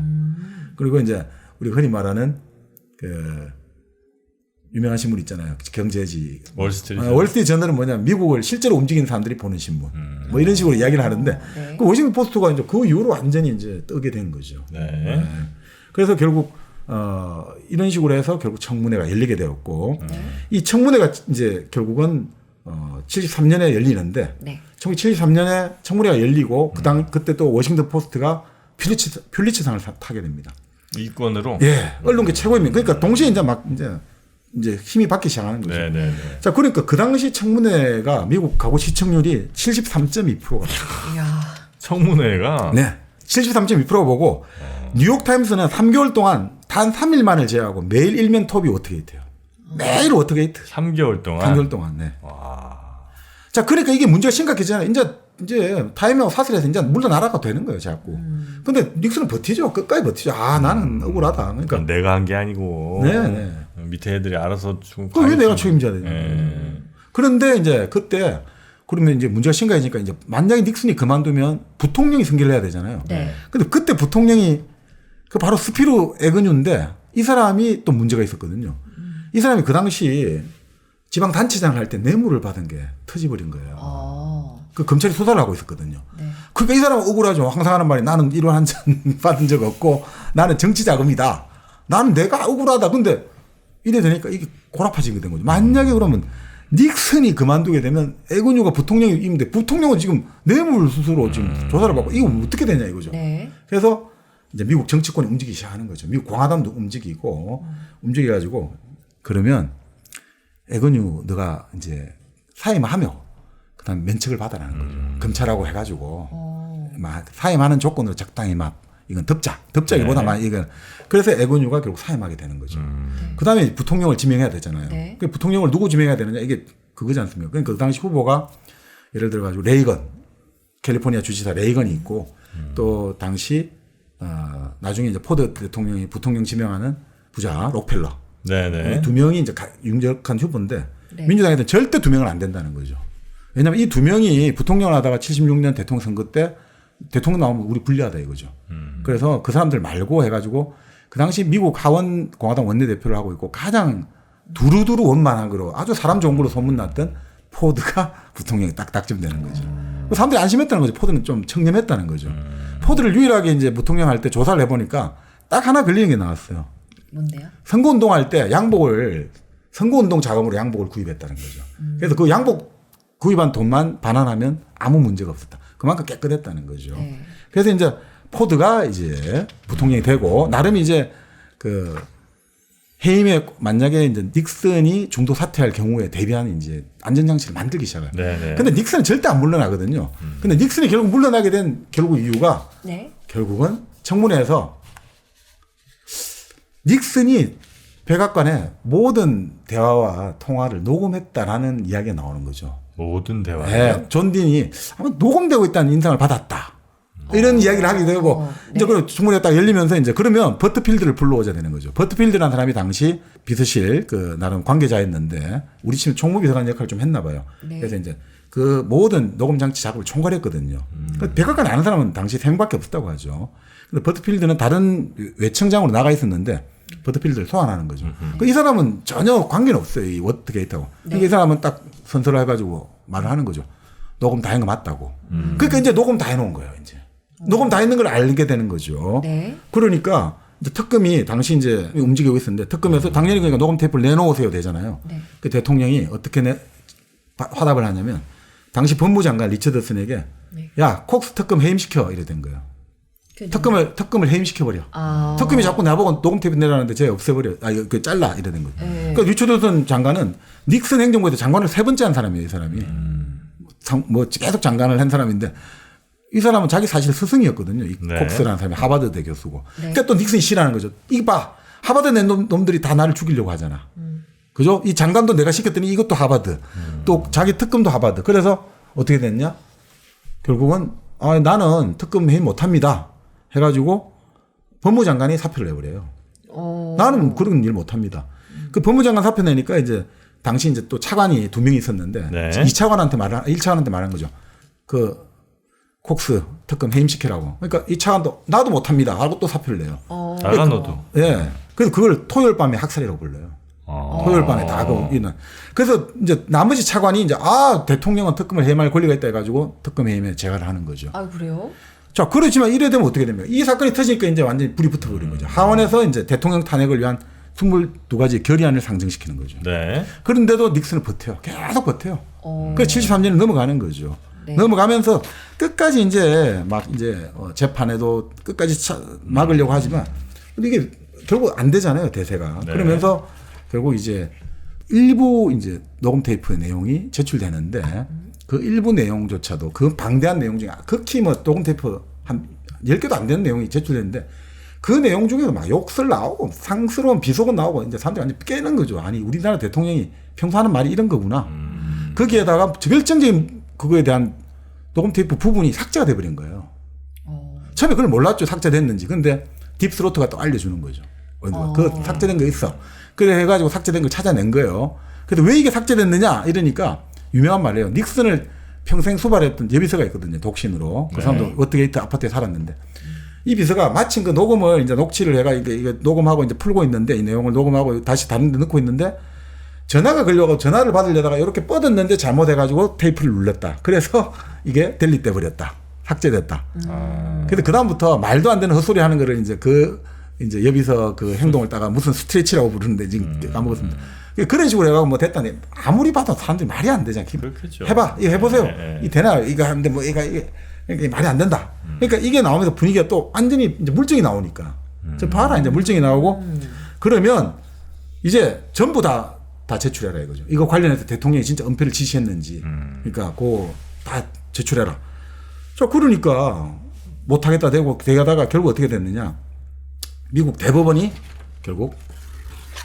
그리고 이제 우리가 흔히 말하는 그 유명한 신문 있잖아요. 경제지. 월스트리트. 월스트리트 저널은 뭐냐면 미국을 실제로 움직이는 사람들이 보는 신문. 뭐 이런 식으로 이야기를 하는데 네. 그 워싱턴 포스트가 이제 그 이후로 완전히 이제 뜨게 된 거죠. 네. 그래서 결국 이런 식으로 해서 결국 청문회가 열리게 되었고 이 청문회가 이제 결국은 73년에 열리는데 네. 1973년에 청문회가 열리고 그때 또 워싱턴 포스트가 퓰리처상을 타게 됩니다. 이 건으로. 예, 언론계 최고입니다. 그러니까 동시에 이제 힘이 받기 시작하는 거죠. 네네네. 자, 그러니까 그 당시 청문회가 미국 가구 시청률이 73.2%가. 이야. 청문회가. 네. 73.2%가 보고 뉴욕타임스는 3개월 동안 단 3일만을 제외하고 매일 일면 톱이 워터게이트예요. 매일 워터게이트. 3개월 동안. 3개월 동안. 네. 와. 자, 그러니까 이게 문제가 심각해지잖아요. 이제 타임하고 사슬해서 이제 물러나라가 되는 거예요, 자꾸. 근데 닉슨은 버티죠. 끝까지 버티죠. 나는 억울하다. 그러니까. 내가 한 게 아니고. 네. 밑에 애들이 알아서 좀. 왜 내가 책임져야 되냐. 네. 그런데 이제 그때 그러면 이제 문제가 심각해지니까 이제 만약에 닉슨이 그만두면 부통령이 승계를 해야 되잖아요. 네. 근데 그때 부통령이 그 바로 스피루 에그뉴인데 이 사람이 또 문제가 있었거든요. 이 사람이 그 당시 지방 단체장을 할 때 뇌물을 받은 게 터져버린 거예요. 그 검찰이 수사를 하고 있었거든요. 네. 그러니까 이 사람은 억울하죠. 항상 하는 말이 나는 1원 한 전 받은 적 없고 나는 정치 자금이다. 나는 내가 억울하다. 근데 이래 되니까 이게 고라파지게 된 거죠. 만약에 그러면 닉슨이 그만두게 되면 에그뉴가 부통령이 있는데 부통령은 지금 뇌물 수수로 지금 조사를 받고 이거 어떻게 되냐 이거죠. 네. 그래서 이제 미국 정치권이 움직이기 시작하는 거죠. 미국 공화당도 움직이고 움직여가지고 그러면 에그뉴 너가 이제 사임하며 그다음 면책을 받아라는 거죠. 검찰하고 해가지고 막 사임하는 조건으로 적당히 막 이건 덮자기보다 이건 그래서 애건유가 결국 사임하게 되는 거죠. 그다음에 부통령을 지명해야 되잖아요. 네. 그 부통령을 누구 지명해야 되느냐 이게 그거지 않습니까? 그러니까 그 당시 후보가 예를 들어 가지고 레이건 캘리포니아 주지사 레이건이 있고 또 당시 나중에 이제 포드 대통령이 부통령 지명하는 부자 록펠러 네네. 두 명이 이제 유력한 후보인데 네. 민주당에서는 절대 두 명은 안 된다는 거죠. 왜냐하면 이 두 명이 부통령을 하다가 76년 대통령 선거 때 대통령 나오면 우리 불리하다 이거죠. 그래서 그 사람들 말고 해가지고 그 당시 미국 하원 공화당 원내대표를 하고 있고 가장 두루두루 원만한 거로 아주 사람 좋은 걸로 소문났던 포드가 부통령이 딱 당첨되는 거죠. 그 사람들이 안심했다는 거죠. 포드는 좀 청렴했다는 거죠. 포드를 유일하게 이제 부통령 할 때 조사를 해보니까 딱 하나 걸리는 게 나왔어요. 뭔데요? 선거운동할 때 선거운동 자금으로 양복을 구입했다는 거죠. 그래서 그 양복 구입한 돈만 반환하면 아무 문제가 없었다. 그만큼 깨끗했다는 거죠. 네. 그래서 이제 포드가 이제 부통령이 되고 나름 이제 그 해임에 만약에 이제 닉슨이 중도 사퇴할 경우에 대비한 이제 안전장치를 만들기 시작해요. 네네. 근데 닉슨은 절대 안 물러나거든요. 근데 닉슨이 결국 물러나게 된 결국 이유가 네. 결국은 청문회에서 닉슨이 백악관에 모든 대화와 통화를 녹음했다라는 이야기가 나오는 거죠. 모든 대화. 네, 존 딘이 아마 녹음되고 있다는 인상을 받았다. 이런 이야기를 하게 되고 이제 네. 그 청문회가 딱 열리면서 이제 그러면 버트필드를 불러오자 되는 거죠. 버트필드라는 사람이 당시 비서실 그 나름 관계자였는데 우리 팀 총무비서관 역할을 좀 했나 봐요. 네. 그래서 이제 그 모든 녹음 장치 작업을 총괄했거든요. 백악관에 아는 사람은 당시 3명밖에 없었다고 하죠. 근데 버트필드는 다른 외청장으로 나가 있었는데 버트필드를 소환하는 거죠. 이 사람은 전혀 관계는 없어요. 이 워터게이트하고. 그러니까 이 사람은 딱 선서를 해가지고 말을 하는 거죠. 녹음 다 한 거 맞다고. 그러니까 이제 녹음 다 해놓은 거예요. 이제 녹음 다 했는 걸 알게 되는 거죠. 네. 그러니까 이제 특검이 당시 이제 움직이고 있었는데 특검에서 당연히 그러니까 녹음 테이프를 내놓으세요 되잖아요. 네. 그 대통령이 어떻게 화답을 하냐면 당시 법무장관 리처드슨에게 네. 야 콕스 특검 해임시켜 이래 된 거예요. 특검을 해임시켜버려. 특검이 자꾸 나보고 녹음 테이프 내라는데 제가 없애버려. 그 잘라 이래 된 거죠. 그러니까 리처드슨 장관은 닉슨 행정부에서 장관을 3번째 한 사람이에요. 이 사람이. 뭐 계속 장관을 한 사람인데 이 사람은 자기 사실 스승이었거든요. 이 네. 콕스라는 사람이 하버드대 교수고. 그러니까 또 닉슨이 싫어하는 거죠. 이거 봐. 하버드 낸 놈들이 다 나를 죽이려고 하잖아. 그죠? 이 장관도 내가 시켰더니 이것도 하버드. 또 자기 특검도 하버드. 그래서 어떻게 됐냐? 결국은 나는 특검 해임 못합니다. 해가지고 법무장관이 사표를 내버려요. 나는 그런 일 못합니다. 그 법무장관 사표 내니까 이제 당시 이제 또 차관이 2명이 있었는데 네. 1차관한테 말한 거죠. 그 콕스 특검 해임시키라고. 그러니까 이 차관도 나도 못합니다. 하고 또 사표를 내요. 나가노도. 예. 그래서 그걸 토요일 밤에 학살이라고 불러요. 토요일 밤에 다 있는. 그래서 이제 나머지 차관이 이제 대통령은 특검을 해임할 권리가 있다 해가지고 특검 해임에 제가를 하는 거죠. 아 그래요? 자, 그렇지만 이래 되면 어떻게 됩니까? 이 사건이 터지니까 이제 완전히 불이 붙어버린 거죠. 하원에서 이제 대통령 탄핵을 위한 22가지 결의안을 상정시키는 거죠. 네. 그런데도 닉슨은 버텨요. 계속 버텨요. 그래서 73년이 넘어가는 거죠. 네. 넘어가면서 끝까지 이제 재판에도 끝까지 막으려고 하지만 이게 결국 안 되잖아요. 대세가. 네. 그러면서 결국 이제 일부 이제 녹음 테이프 내용이 제출되는데 그 일부 내용조차도 그 방대한 내용 중에 극히 녹음 테이프 한 10개도 안 되는 내용이 제출되는데 그 내용 중에서 막 욕설 나오고 상스러운 비속어 나오고 이제 사람들이 완전 깨는 거죠. 아니 우리나라 대통령이 평소 하는 말이 이런 거구나. 거기에다가 결정적인 그거에 대한 녹음 테이프 부분이 삭제가 돼버린 거예요. 처음에 그걸 몰랐죠. 삭제됐는지. 근데 딥스로트가 또 알려주는 거죠. 그 삭제된 거 있어. 그래 해가지고 삭제된 걸 찾아낸 거예요. 그래서 왜 이게 삭제됐느냐 이러니까 유명한 말이에요. 닉슨을 평생 수발했던 여비서가 있거든요. 독신으로. 그 사람도 워터게이트 아파트에 살았는데 이 비서가 마침 그 녹음을 이제 녹취를 해가 이게 녹음하고 이제 풀고 있는데 이 내용을 녹음하고 다시 다른 데 넣고 있는데 전화가 걸려고 전화를 받으려다가 이렇게 뻗었는데 잘못해가지고 테이프를 눌렀다. 그래서 이게 델리트 버렸다. 삭제됐다. 그래서 그다음부터 말도 안 되는 헛소리 하는 거를 이제 여비서 그 행동을 따가 무슨 스트레치라고 부르는데 지금 까먹었습니다. 그런 식으로 해가지고 뭐 됐다니 아무리 봐도 사람들이 말이 안 되잖아. 그렇겠죠. 해봐. 이거 해보세요. 네. 이 되나? 이거 하는데 뭐 이게 말이 안 된다. 그러니까 이게 나오면서 분위기가 또 완전히 이제 물증이 나오니까. 저 봐라. 이제 물증이 나오고 그러면 이제 전부 다 제출해라 이거죠. 이거 관련해서 대통령이 진짜 은폐를 지시했는지. 그러니까 그거 다 제출해라. 자, 그러니까 못하겠다 되다가 결국 어떻게 됐느냐. 미국 대법원이 결국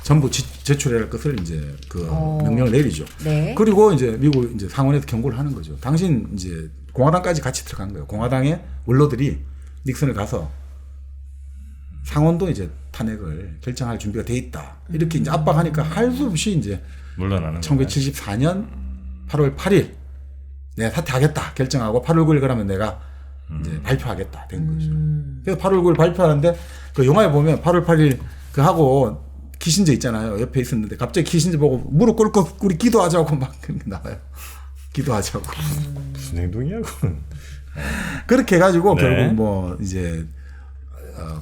전부 제출해야 할 것을 이제 그 명령을 내리죠. 네. 그리고 이제 미국 이제 상원에서 경고를 하는 거죠. 당신 이제 공화당까지 같이 들어간 거예요. 공화당의 원로들이 닉슨을 가서 상원도 이제 탄핵을 결정할 준비가 돼 있다. 이렇게 이제 압박하니까 할 수 없이 이제 물러나는 1974년 8월 8일 내가 사퇴하겠다 결정하고 8월 9일 그러면 내가 이제 발표하겠다 된 거죠. 그래서 8월 9일 발표하는데 그 영화에 보면 8월 8일 그 하고 키신저 있잖아요. 옆에 있었는데 갑자기 키신저 보고 무릎 꿇고 우리 기도하자고 막 그렇게 나와요. 기도하자고. 무슨 행동이야 그건. 그렇게 해가지고 네. 결국 뭐 이제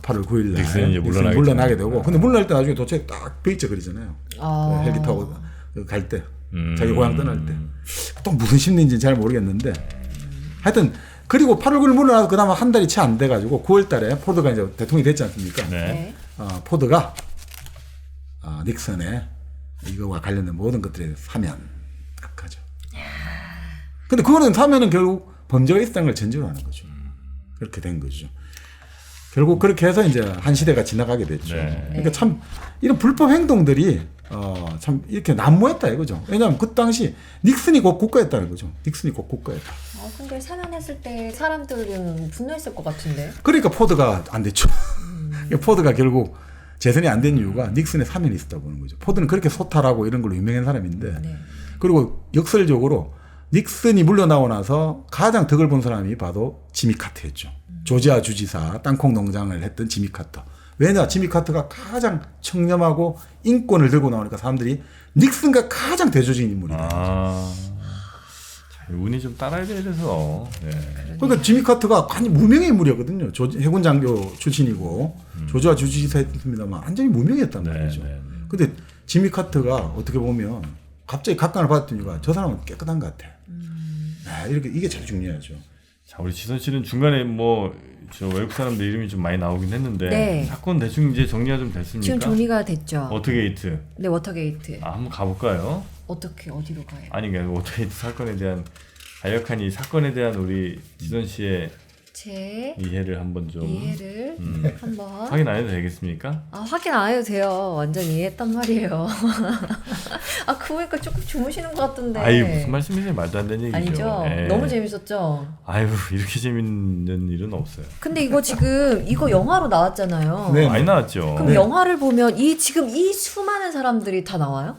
8월 9일 날 닉슨이 이제 물러나게 되고 근데 물러날 때 나중에 도착 딱 베이처 그리잖아요. 그 헬기 타고 갈 때 자기 고향 떠날 때 또 무슨 심리인지 잘 모르겠는데 하여튼 그리고 8월 9일 물러나서 그다음 한 달이 채 안 돼가지고 9월 달에 포드가 이제 대통령이 됐지 않습니까? 네. 포드가 닉슨의 이거와 관련된 모든 것들에 사면 하죠. 근데 그거는 사면은 결국 범죄가 있다는 걸 전제로 하는 거죠. 그렇게 된 거죠. 결국 그렇게 해서 이제 한 시대가 지나가게 됐죠. 네. 그러니까 참 이런 불법 행동들이 참 이렇게 난무했다 이거죠. 왜냐하면 그 당시 닉슨이 곧 국가였다는 거죠. 닉슨이 곧 국가였다. 근데 사면했을 때 사람들은 분노했을 것 같은데. 그러니까 포드가 안 됐죠. 포드가 결국 재선이 안 된 이유가 닉슨의 사면이 있었다 보는 거죠. 포드는 그렇게 소탈하고 이런 걸로 유명한 사람인데 네. 그리고 역설적으로 닉슨이 물러나고 나서 가장 덕을 본 사람이 바로 지미 카터였죠. 조지아 주지사 땅콩 농장을 했던 지미 카터. 왜냐? 지미 카터가 가장 청렴하고 인권을 들고 나오니까 사람들이 닉슨과 가장 대조적인 인물이다. 운이 좀 따라야 돼서. 네. 그러니까 지미 카터가 아니 무명의 인물이었거든요. 해군 장교 출신이고 조지아 주지사였습니다만 완전히 무명이었단 말이죠. 근데 지미 카터가 어떻게 보면 갑자기 각광을 받았던 이유가 저 사람은 깨끗한 것 같아. 이렇게 이게 제일 중요하죠. 자, 우리 지선 씨는 중간에 뭐 저 외국 사람들 이름이 좀 많이 나오긴 했는데 네. 사건 대충 이제 정리가 좀 됐습니까? 지금 정리가 됐죠. 워터게이트. 네, 워터게이트. 한번 가볼까요? 어떻게 어디로 가요? 아니 그러니까 워터게이트 사건에 대한 간략한 이 사건에 대한 우리 지선 씨의 제 이해를 한번 좀 이해를 한번 확인 안 해도 되겠습니까? 확인 안 해도 돼요. 완전 이해했단 말이에요. 그러니까 조금 주무시는 것 같은데. 아유 무슨 말씀이세요? 말도 안 되는 얘기죠. 아니죠. 예. 너무 재밌었죠. 아유 이렇게 재밌는 일은 없어요. 근데 이거 지금 이거 영화로 나왔잖아요. 네. 많이 나왔죠. 그럼 영화를 보면 지금 이 수많은 사람들이 다 나와요?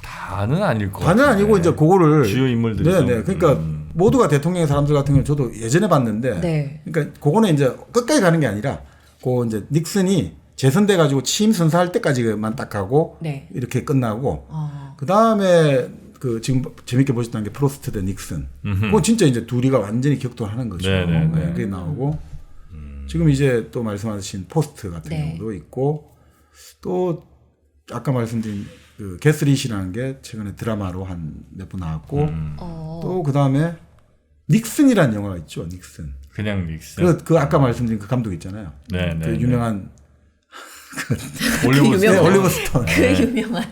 다는 아닐 것 다는 같아요. 아니고 이제 그거를 주요 인물들이 좀, 네네. 그러니까 모두가 대통령의 사람들 같은 경우는 저도 예전에 봤는데, 네. 그러니까 그거는 이제 끝까지 가는 게 아니라, 그 이제 닉슨이 재선돼 가지고 취임 선서할 때까지만 딱 가고 네. 이렇게 끝나고, 그 다음에 그 지금 재밌게 보셨다는 게 프로스트 대 닉슨. 그건 진짜 이제 둘이가 완전히 격돌하는 거죠. 네네네. 네, 그게 나오고, 지금 이제 또 말씀하신 포스트 같은 네. 경우도 있고, 또 아까 말씀드린 그 게스릿이라는 게 최근에 드라마로 한 몇 번 나왔고, 또 그 다음에 닉슨이라는 영화가 있죠. 닉슨. 그냥 닉슨. 그 아까 말씀드린 그 감독 있잖아요. 네, 그 네, 유명한 올리버 그 스톤. 올리버 스톤. 그 유명한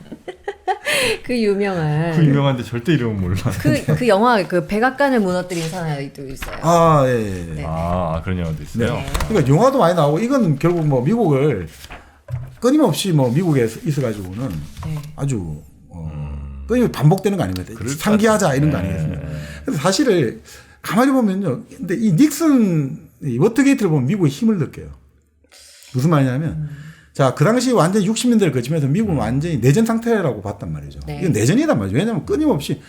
그 유명한데 절대 이름은 몰라. 그 영화 그 백악관을 무너뜨린 사나이도 있어요. 아, 예, 예. 네. 그런 영화도 있어요. 네. 그러니까 영화도 많이 나오고 이건 결국 뭐 미국을 끊임없이 뭐 미국에 있어가지고는 네. 아주 끊임없이 반복되는 거 아닙니까? 상기하자 이런 거 아니겠습니까? 그래서 사실을 가만히 보면요. 근데 이 닉슨 이 워터게이트를 보면 미국의 힘을 느껴요. 무슨 말이냐면 자, 그 당시 완전히 60년대를 거치면서 미국은 완전히 내전 상태라고 봤단 말이죠. 네. 이건 내전이란 말이죠. 왜냐하면 끊임없이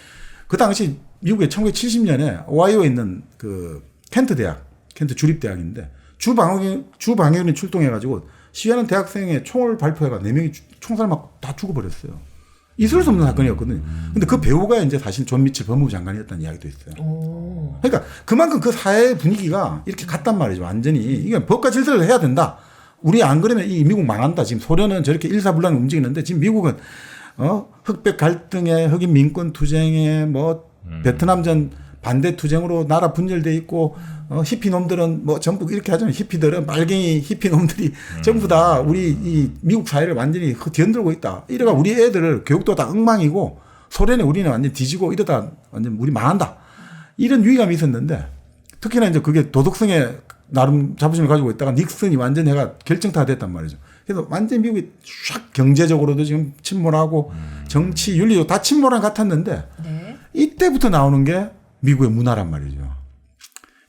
그 당시 미국의 1970년에 오하이오에 있는 그 켄트 대학, 켄트 주립대학인데 주방위원이 출동해가지고 시위하는 대학생의 총을 발표해가 4명이 총살 맞고 다 죽어버렸어요. 있을 수 없는 사건이었거든요. 근데 그 배우가 이제 사실 존 미첼 법무부 장관이었다는 이야기도 있어요. 그러니까 그만큼 그 사회 분위기가 이렇게 갔단 말이죠. 완전히. 이게 법과 질서를 해야 된다. 우리 안 그러면 이 미국 망한다. 지금 소련은 저렇게 일사불란히 움직이는데 지금 미국은 흑백 갈등에 흑인 민권 투쟁에 뭐 베트남전 반대 투쟁으로 나라 분열돼 있고 히피 놈들은 뭐 전부 이렇게 하잖아요. 히피들은 빨갱이 히피 놈들이 전부 다 우리 이 미국 사회를 완전히 뒤흔들고 있다. 이래가 우리 애들을 교육도 다 엉망이고 소련에 우리는 완전 뒤지고 이러다 완전 우리 망한다. 이런 위기감이 있었는데 특히나 이제 그게 도덕성에 나름 자부심을 가지고 있다가 닉슨이 완전 해가 결정타가 됐단 말이죠. 그래서 완전 미국이 샥 경제적으로도 지금 침몰하고 정치 윤리도 다 침몰한 것 같았는데 네. 이때부터 나오는 게 미국의 문화란 말이죠.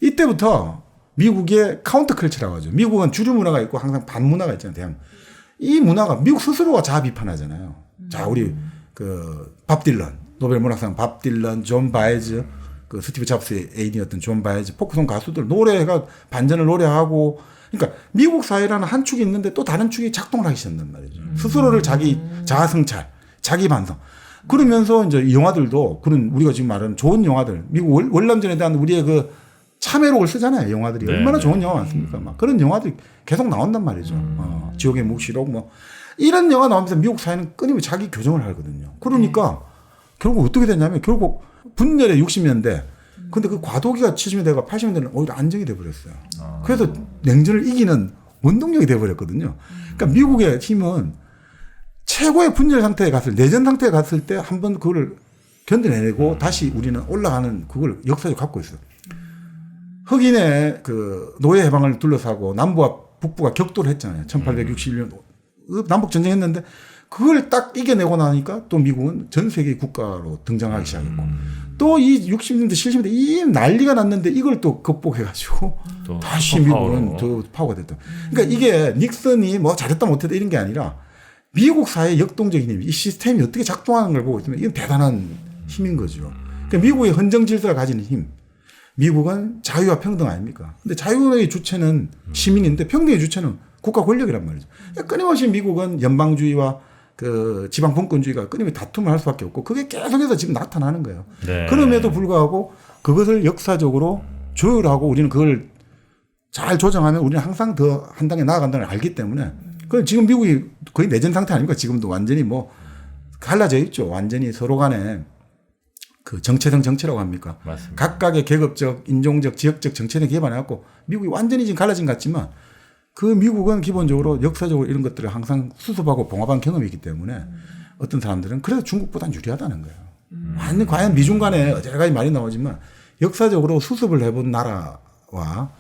이때부터 미국의 카운터 컬처라고 하죠. 미국은 주류 문화가 있고 항상 반문화가 있잖아요. 이 문화가 미국 스스로가 자아 비판하잖아요. 자, 우리 밥 딜런, 노벨 문학상 밥 딜런, 존 바이즈, 스티브 잡스의 애인이었던 존 바이즈, 포크송 가수들 노래가 반전을 노래하고, 그러니까 미국 사회라는 한 축이 있는데 또 다른 축이 작동을 하기 시작한단 말이죠. 스스로를 자기 자아 성찰, 자기 반성. 그러면서 이제 이 영화들도 그런 우리가 지금 말하는 좋은 영화들, 미국 월남전에 대한 우리의 그 참회록을 쓰잖아요. 영화들이. 네, 얼마나 네. 좋은 영화 많습니까? 막 그런 영화들이 계속 나온단 말이죠. 지옥의 묵시록 뭐 이런 영화 나오면서 미국 사회는 끊임없이 자기 교정을 하거든요. 그러니까 결국 어떻게 됐냐면 결국 분열의 60년대 근데 그 과도기가 70년대가 80년대는 오히려 안정이 돼버렸어요. 그래서 냉전을 이기는 원동력이 돼버렸거든요. 그러니까 미국의 힘은 최고의 분열 상태에 갔을 내전 상태에 갔을 때 한번 그걸 견뎌내고 다시 우리는 올라가는 그걸 역사적으로 갖고 있어요. 흑인의 그 노예 해방을 둘러싸고 남부와 북부가 격돌을 했잖아요. 1861년 남북 전쟁했는데 그걸 딱 이겨내고 나니까 또 미국은 전 세계 국가로 등장하기 시작했고 또 이 60년대 70년대 이 난리가 났는데 이걸 또 극복해가지고 또 다시 미국은 더 파워가 됐다. 그러니까 이게 닉슨이 뭐 잘했다 못했다 이런 게 아니라 미국 사회의 역동적인 힘, 이 시스템이 어떻게 작동하는 걸 보고 있으면 이건 대단한 힘인 거죠. 그러니까 미국의 헌정 질서가 가지는 힘. 미국은 자유와 평등 아닙니까? 근데 자유의 주체는 시민인데 평등의 주체는 국가 권력이란 말이죠. 그러니까 끊임없이 미국은 연방주의와 그 지방 분권주의가 끊임없이 다툼을 할 수밖에 없고 그게 계속해서 지금 나타나는 거예요. 네. 그럼에도 불구하고 그것을 역사적으로 조율하고 우리는 그걸 잘 조정하면 우리는 항상 더 한 단계 나아간다는 걸 알기 때문에 그 지금 미국이 거의 내전 상태 아닙니까? 지금도 완전히 뭐 갈라져 있죠. 완전히 서로 간에 그 정체성 정체라고 합니까? 맞습니다. 각각의 계급적, 인종적, 지역적 정체성에 기반해갖고 미국이 완전히 지금 갈라진 것 같지만 그 미국은 기본적으로 역사적으로 이런 것들을 항상 수습하고 봉합한 경험이 있기 때문에 어떤 사람들은 그래도 중국보다는 유리하다는 거예요. 완전 과연 미중 간에 여러 가지 말이 나오지만 역사적으로 수습을 해본 나라와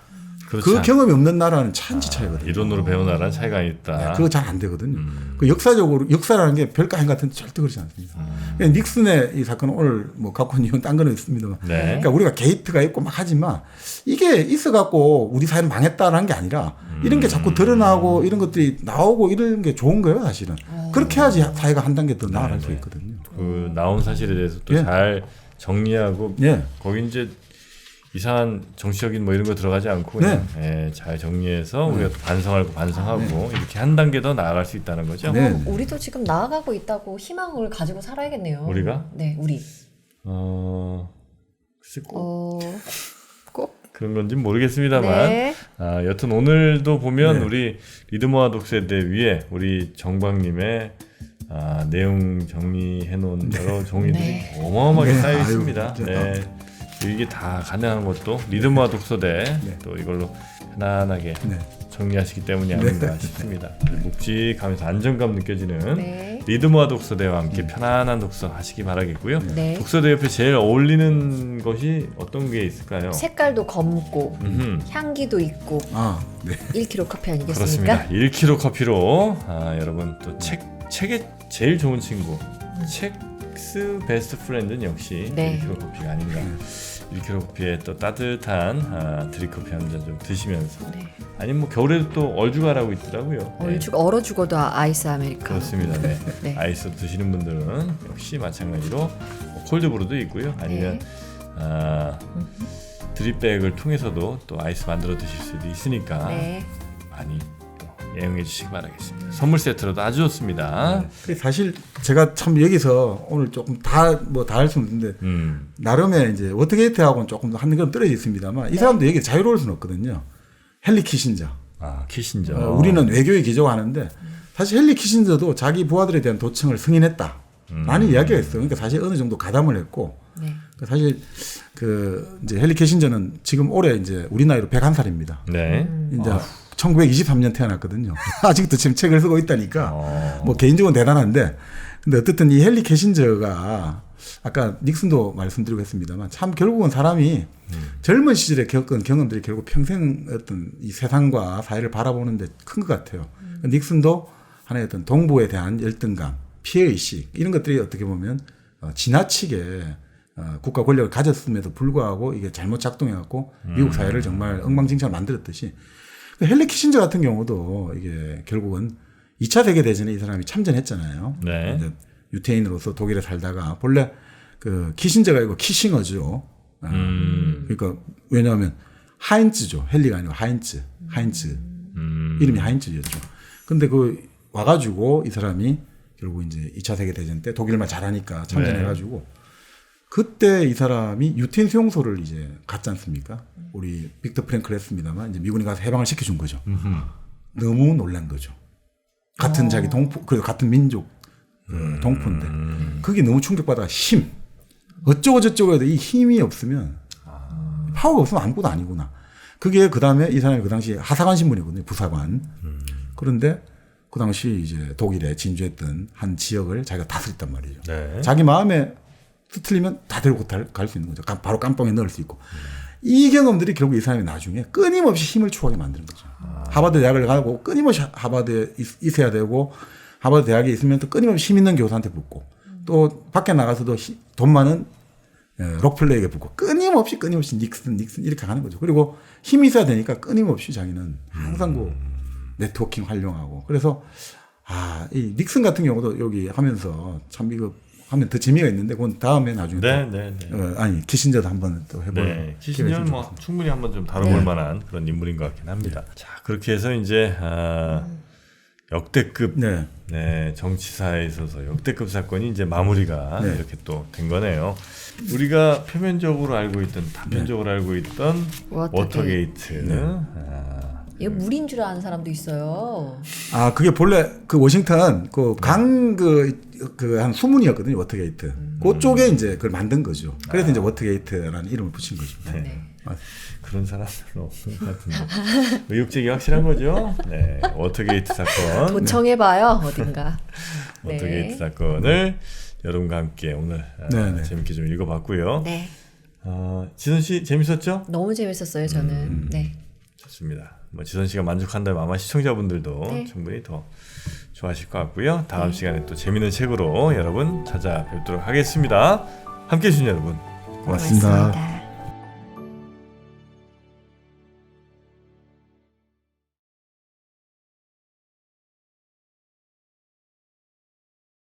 그 경험이 없는 나라는 천지 차이거든요. 이론으로 배운 나라는 차이가 있다. 네, 그거 잘 안 되거든요. 그 역사적으로 역사라는 게 별거 아닌 것 같은데 절대 그렇지 않습니다. 그러니까 닉슨의 이 사건은 오늘 뭐 갖고 온 이유는 딴 거는 있습니다만, 네. 그러니까 우리가 게이트가 있고 막 하지만 이게 있어갖고 우리 사회는 망했다라는 게 아니라 이런 게 자꾸 드러나고 이런 것들이 나오고 이런 게 좋은 거예요, 사실은. 그렇게 해야지 사회가 한 단계 더 나아갈 수 있거든요. 그 나온 사실에 대해서 또 예. 잘 정리하고 예. 거기 이제 이상한 정치적인 뭐 이런 거 들어가지 않고 그냥 잘 정리해서 우리가 또 반성하고 이렇게 한 단계 더 나아갈 수 있다는 거죠. 네. 우리도 지금 나아가고 있다고 희망을 가지고 살아야겠네요. 우리가? 네, 우리. 글쎄 꼭 꼭. 그런 건지 모르겠습니다만 네. 여튼 오늘도 보면 네. 우리 리드모아 독서대 위에 우리 정광님의 내용 정리해놓은 여러 종이들이 네. 어마어마하게 네. 쌓여 아유, 있습니다. 진짜. 네. 이게 다 가능한 것도 리드모아 독서대 네. 또 이걸로 편안하게 네. 정리하시기 때문이 아닌가 싶습니다. 묵직하면서 안정감 느껴지는 네. 리드모아 독서대와 함께 편안한 독서 하시기 바라겠고요. 네. 독서대 옆에 제일 어울리는 것이 어떤 게 있을까요? 색깔도 검고 음흠. 향기도 있고 네. 1kg 커피 아니겠습니까? 그렇습니다. 1kg 커피로 여러분 또 책에 제일 좋은 친구 책스 베스트 프렌드는 역시 네. 1kg 커피가 아닌가. 1kg 커피에 또 따뜻한 드립커피 한 잔 좀 드시면서 네. 아니면 뭐 겨울에도 또 얼죽아라고 있더라고요. 네. 얼어 죽어도 아이스 아메리카노. 그렇습니다. 네. 네. 아이스 드시는 분들은 역시 마찬가지로 뭐 콜드브루도 있고요. 아니면 드립백을 통해서도 또 아이스 만들어 드실 수도 있으니까 네. 많이 또 애용해 주시기 바라겠습니다. 선물 세트로도 아주 좋습니다. 사실 제가 참 여기서 오늘 조금 다 할 수는 없는데 나름의 이제 워터게이트하고는 조금 더 한 점 떨어져 있습니다만 이 사람도 여기 자유로울 수는 없거든요. 헨리 키신저. 키신저. 우리는 외교의 기조가 하는데 사실 헨리 키신저도 자기 부하들에 대한 도청을 승인했다. 라는 이야기가 있어요. 그러니까 사실 어느 정도 가담을 했고 네. 사실 이제 헨리 키신저는 지금 올해 이제 우리 나이로 101살입니다. 네. 이제 1923년 태어났거든요. 아직도 지금 책을 쓰고 있다니까. 뭐 개인적으로 대단한데 근데 어쨌든 이 헨리 키신저가 아까 닉슨도 말씀드리고 했습니다만 참 결국은 사람이 젊은 시절에 겪은 경험들이 결국 평생 어떤 이 세상과 사회를 바라보는데 큰 것 같아요. 닉슨도 하나의 어떤 동부에 대한 열등감, 피해의식 이런 것들이 어떻게 보면 지나치게 국가 권력을 가졌음에도 불구하고 이게 잘못 작동해갖고 미국 사회를 정말 엉망진창을 만들었듯이 헨리 키신저 같은 경우도 이게 결국은 2차 세계대전에 이 사람이 참전했잖아요. 네. 이제 유태인으로서 독일에 살다가 본래 그 키신저가 아니고 키싱어죠. 그러니까 왜냐하면 하인츠죠. 헨리가 아니고 하인츠. 이름이 하인츠였죠. 근데 그 와가지고 이 사람이 결국 이제 2차 세계대전 때 독일말 잘하니까 참전해가지고 그때 이 사람이 유태인 수용소를 이제 갔지 않습니까? 우리 빅터 프랭클 했습니다만 이제 미군이 가서 해방을 시켜준 거죠. 너무 놀란 거죠. 같은 자기 동포, 그 같은 민족 동포인데 그게 너무 충격받아 힘 어쩌고 저쩌고 해도 이 힘이 없으면 파워가 없으면 아무것도 아니구나. 그게 그 다음에 이 사람이 그 당시 하사관 신분이거든요. 부사관. 그런데 그 당시 이제 독일에 진주했던 한 지역을 자기가 다스렸단 말이죠. 네. 자기 마음에 틀리면 다 데리고 갈 수 있는 거죠. 바로 깜빵에 넣을 수 있고. 이 경험들이 결국 이 사람이 나중에 끊임없이 힘을 추구하게 만드는 거죠. 하버드 대학을 가고 끊임없이 하버드에 있어야 되고 하버드 대학에 있으면 또 끊임없이 힘 있는 교수한테 붙고 또 밖에 나가서도 돈 많은 록펠러에게 붙고 끊임없이 닉슨 이렇게 가는 거죠. 그리고 힘이 있어야 되니까 끊임없이 자기는 항상 그 네트워킹 활용하고 그래서 이 닉슨 같은 경우도 여기 하면서 참 이거 하면 더 재미가 있는데 그건 다음에 나중에 아니 키신저도 한번 또 해볼. 네, 키신저는 뭐 충분히 한번 좀 다뤄볼 만한 그런 인물인 것 같긴 합니다. 자 그렇게 해서 이제 역대급 정치사에 있어서 역대급 사건이 이제 마무리가 이렇게 또 된 거네요. 우리가 표면적으로 알고 있던 단편적으로 알고 있던 워터게이트. 이거 물인 줄 아는 사람도 있어요. 그게 본래 그 워싱턴 그 강 그 한 수문이었거든요. 워터게이트. 그쪽에 이제 그걸 만든 거죠. 그래서 이제 워터게이트라는 이름을 붙인 거죠. 그런 사람들은 없는 것 같은데 의혹적이 확실한 거죠. 네, 워터게이트 사건. 도청해봐요 어딘가. 워터게이트 사건을 여러분과 함께 오늘 재밌게 좀 읽어봤고요. 네. 지선 씨 재밌었죠? 너무 재밌었어요 저는. 네. 좋습니다. 뭐 지선 씨가 만족한다면 아마 시청자분들도 충분히 더 좋아하실 것 같고요. 다음 시간에 또 재밌는 책으로 여러분 찾아뵙도록 하겠습니다. 함께해 주신 여러분 고맙습니다.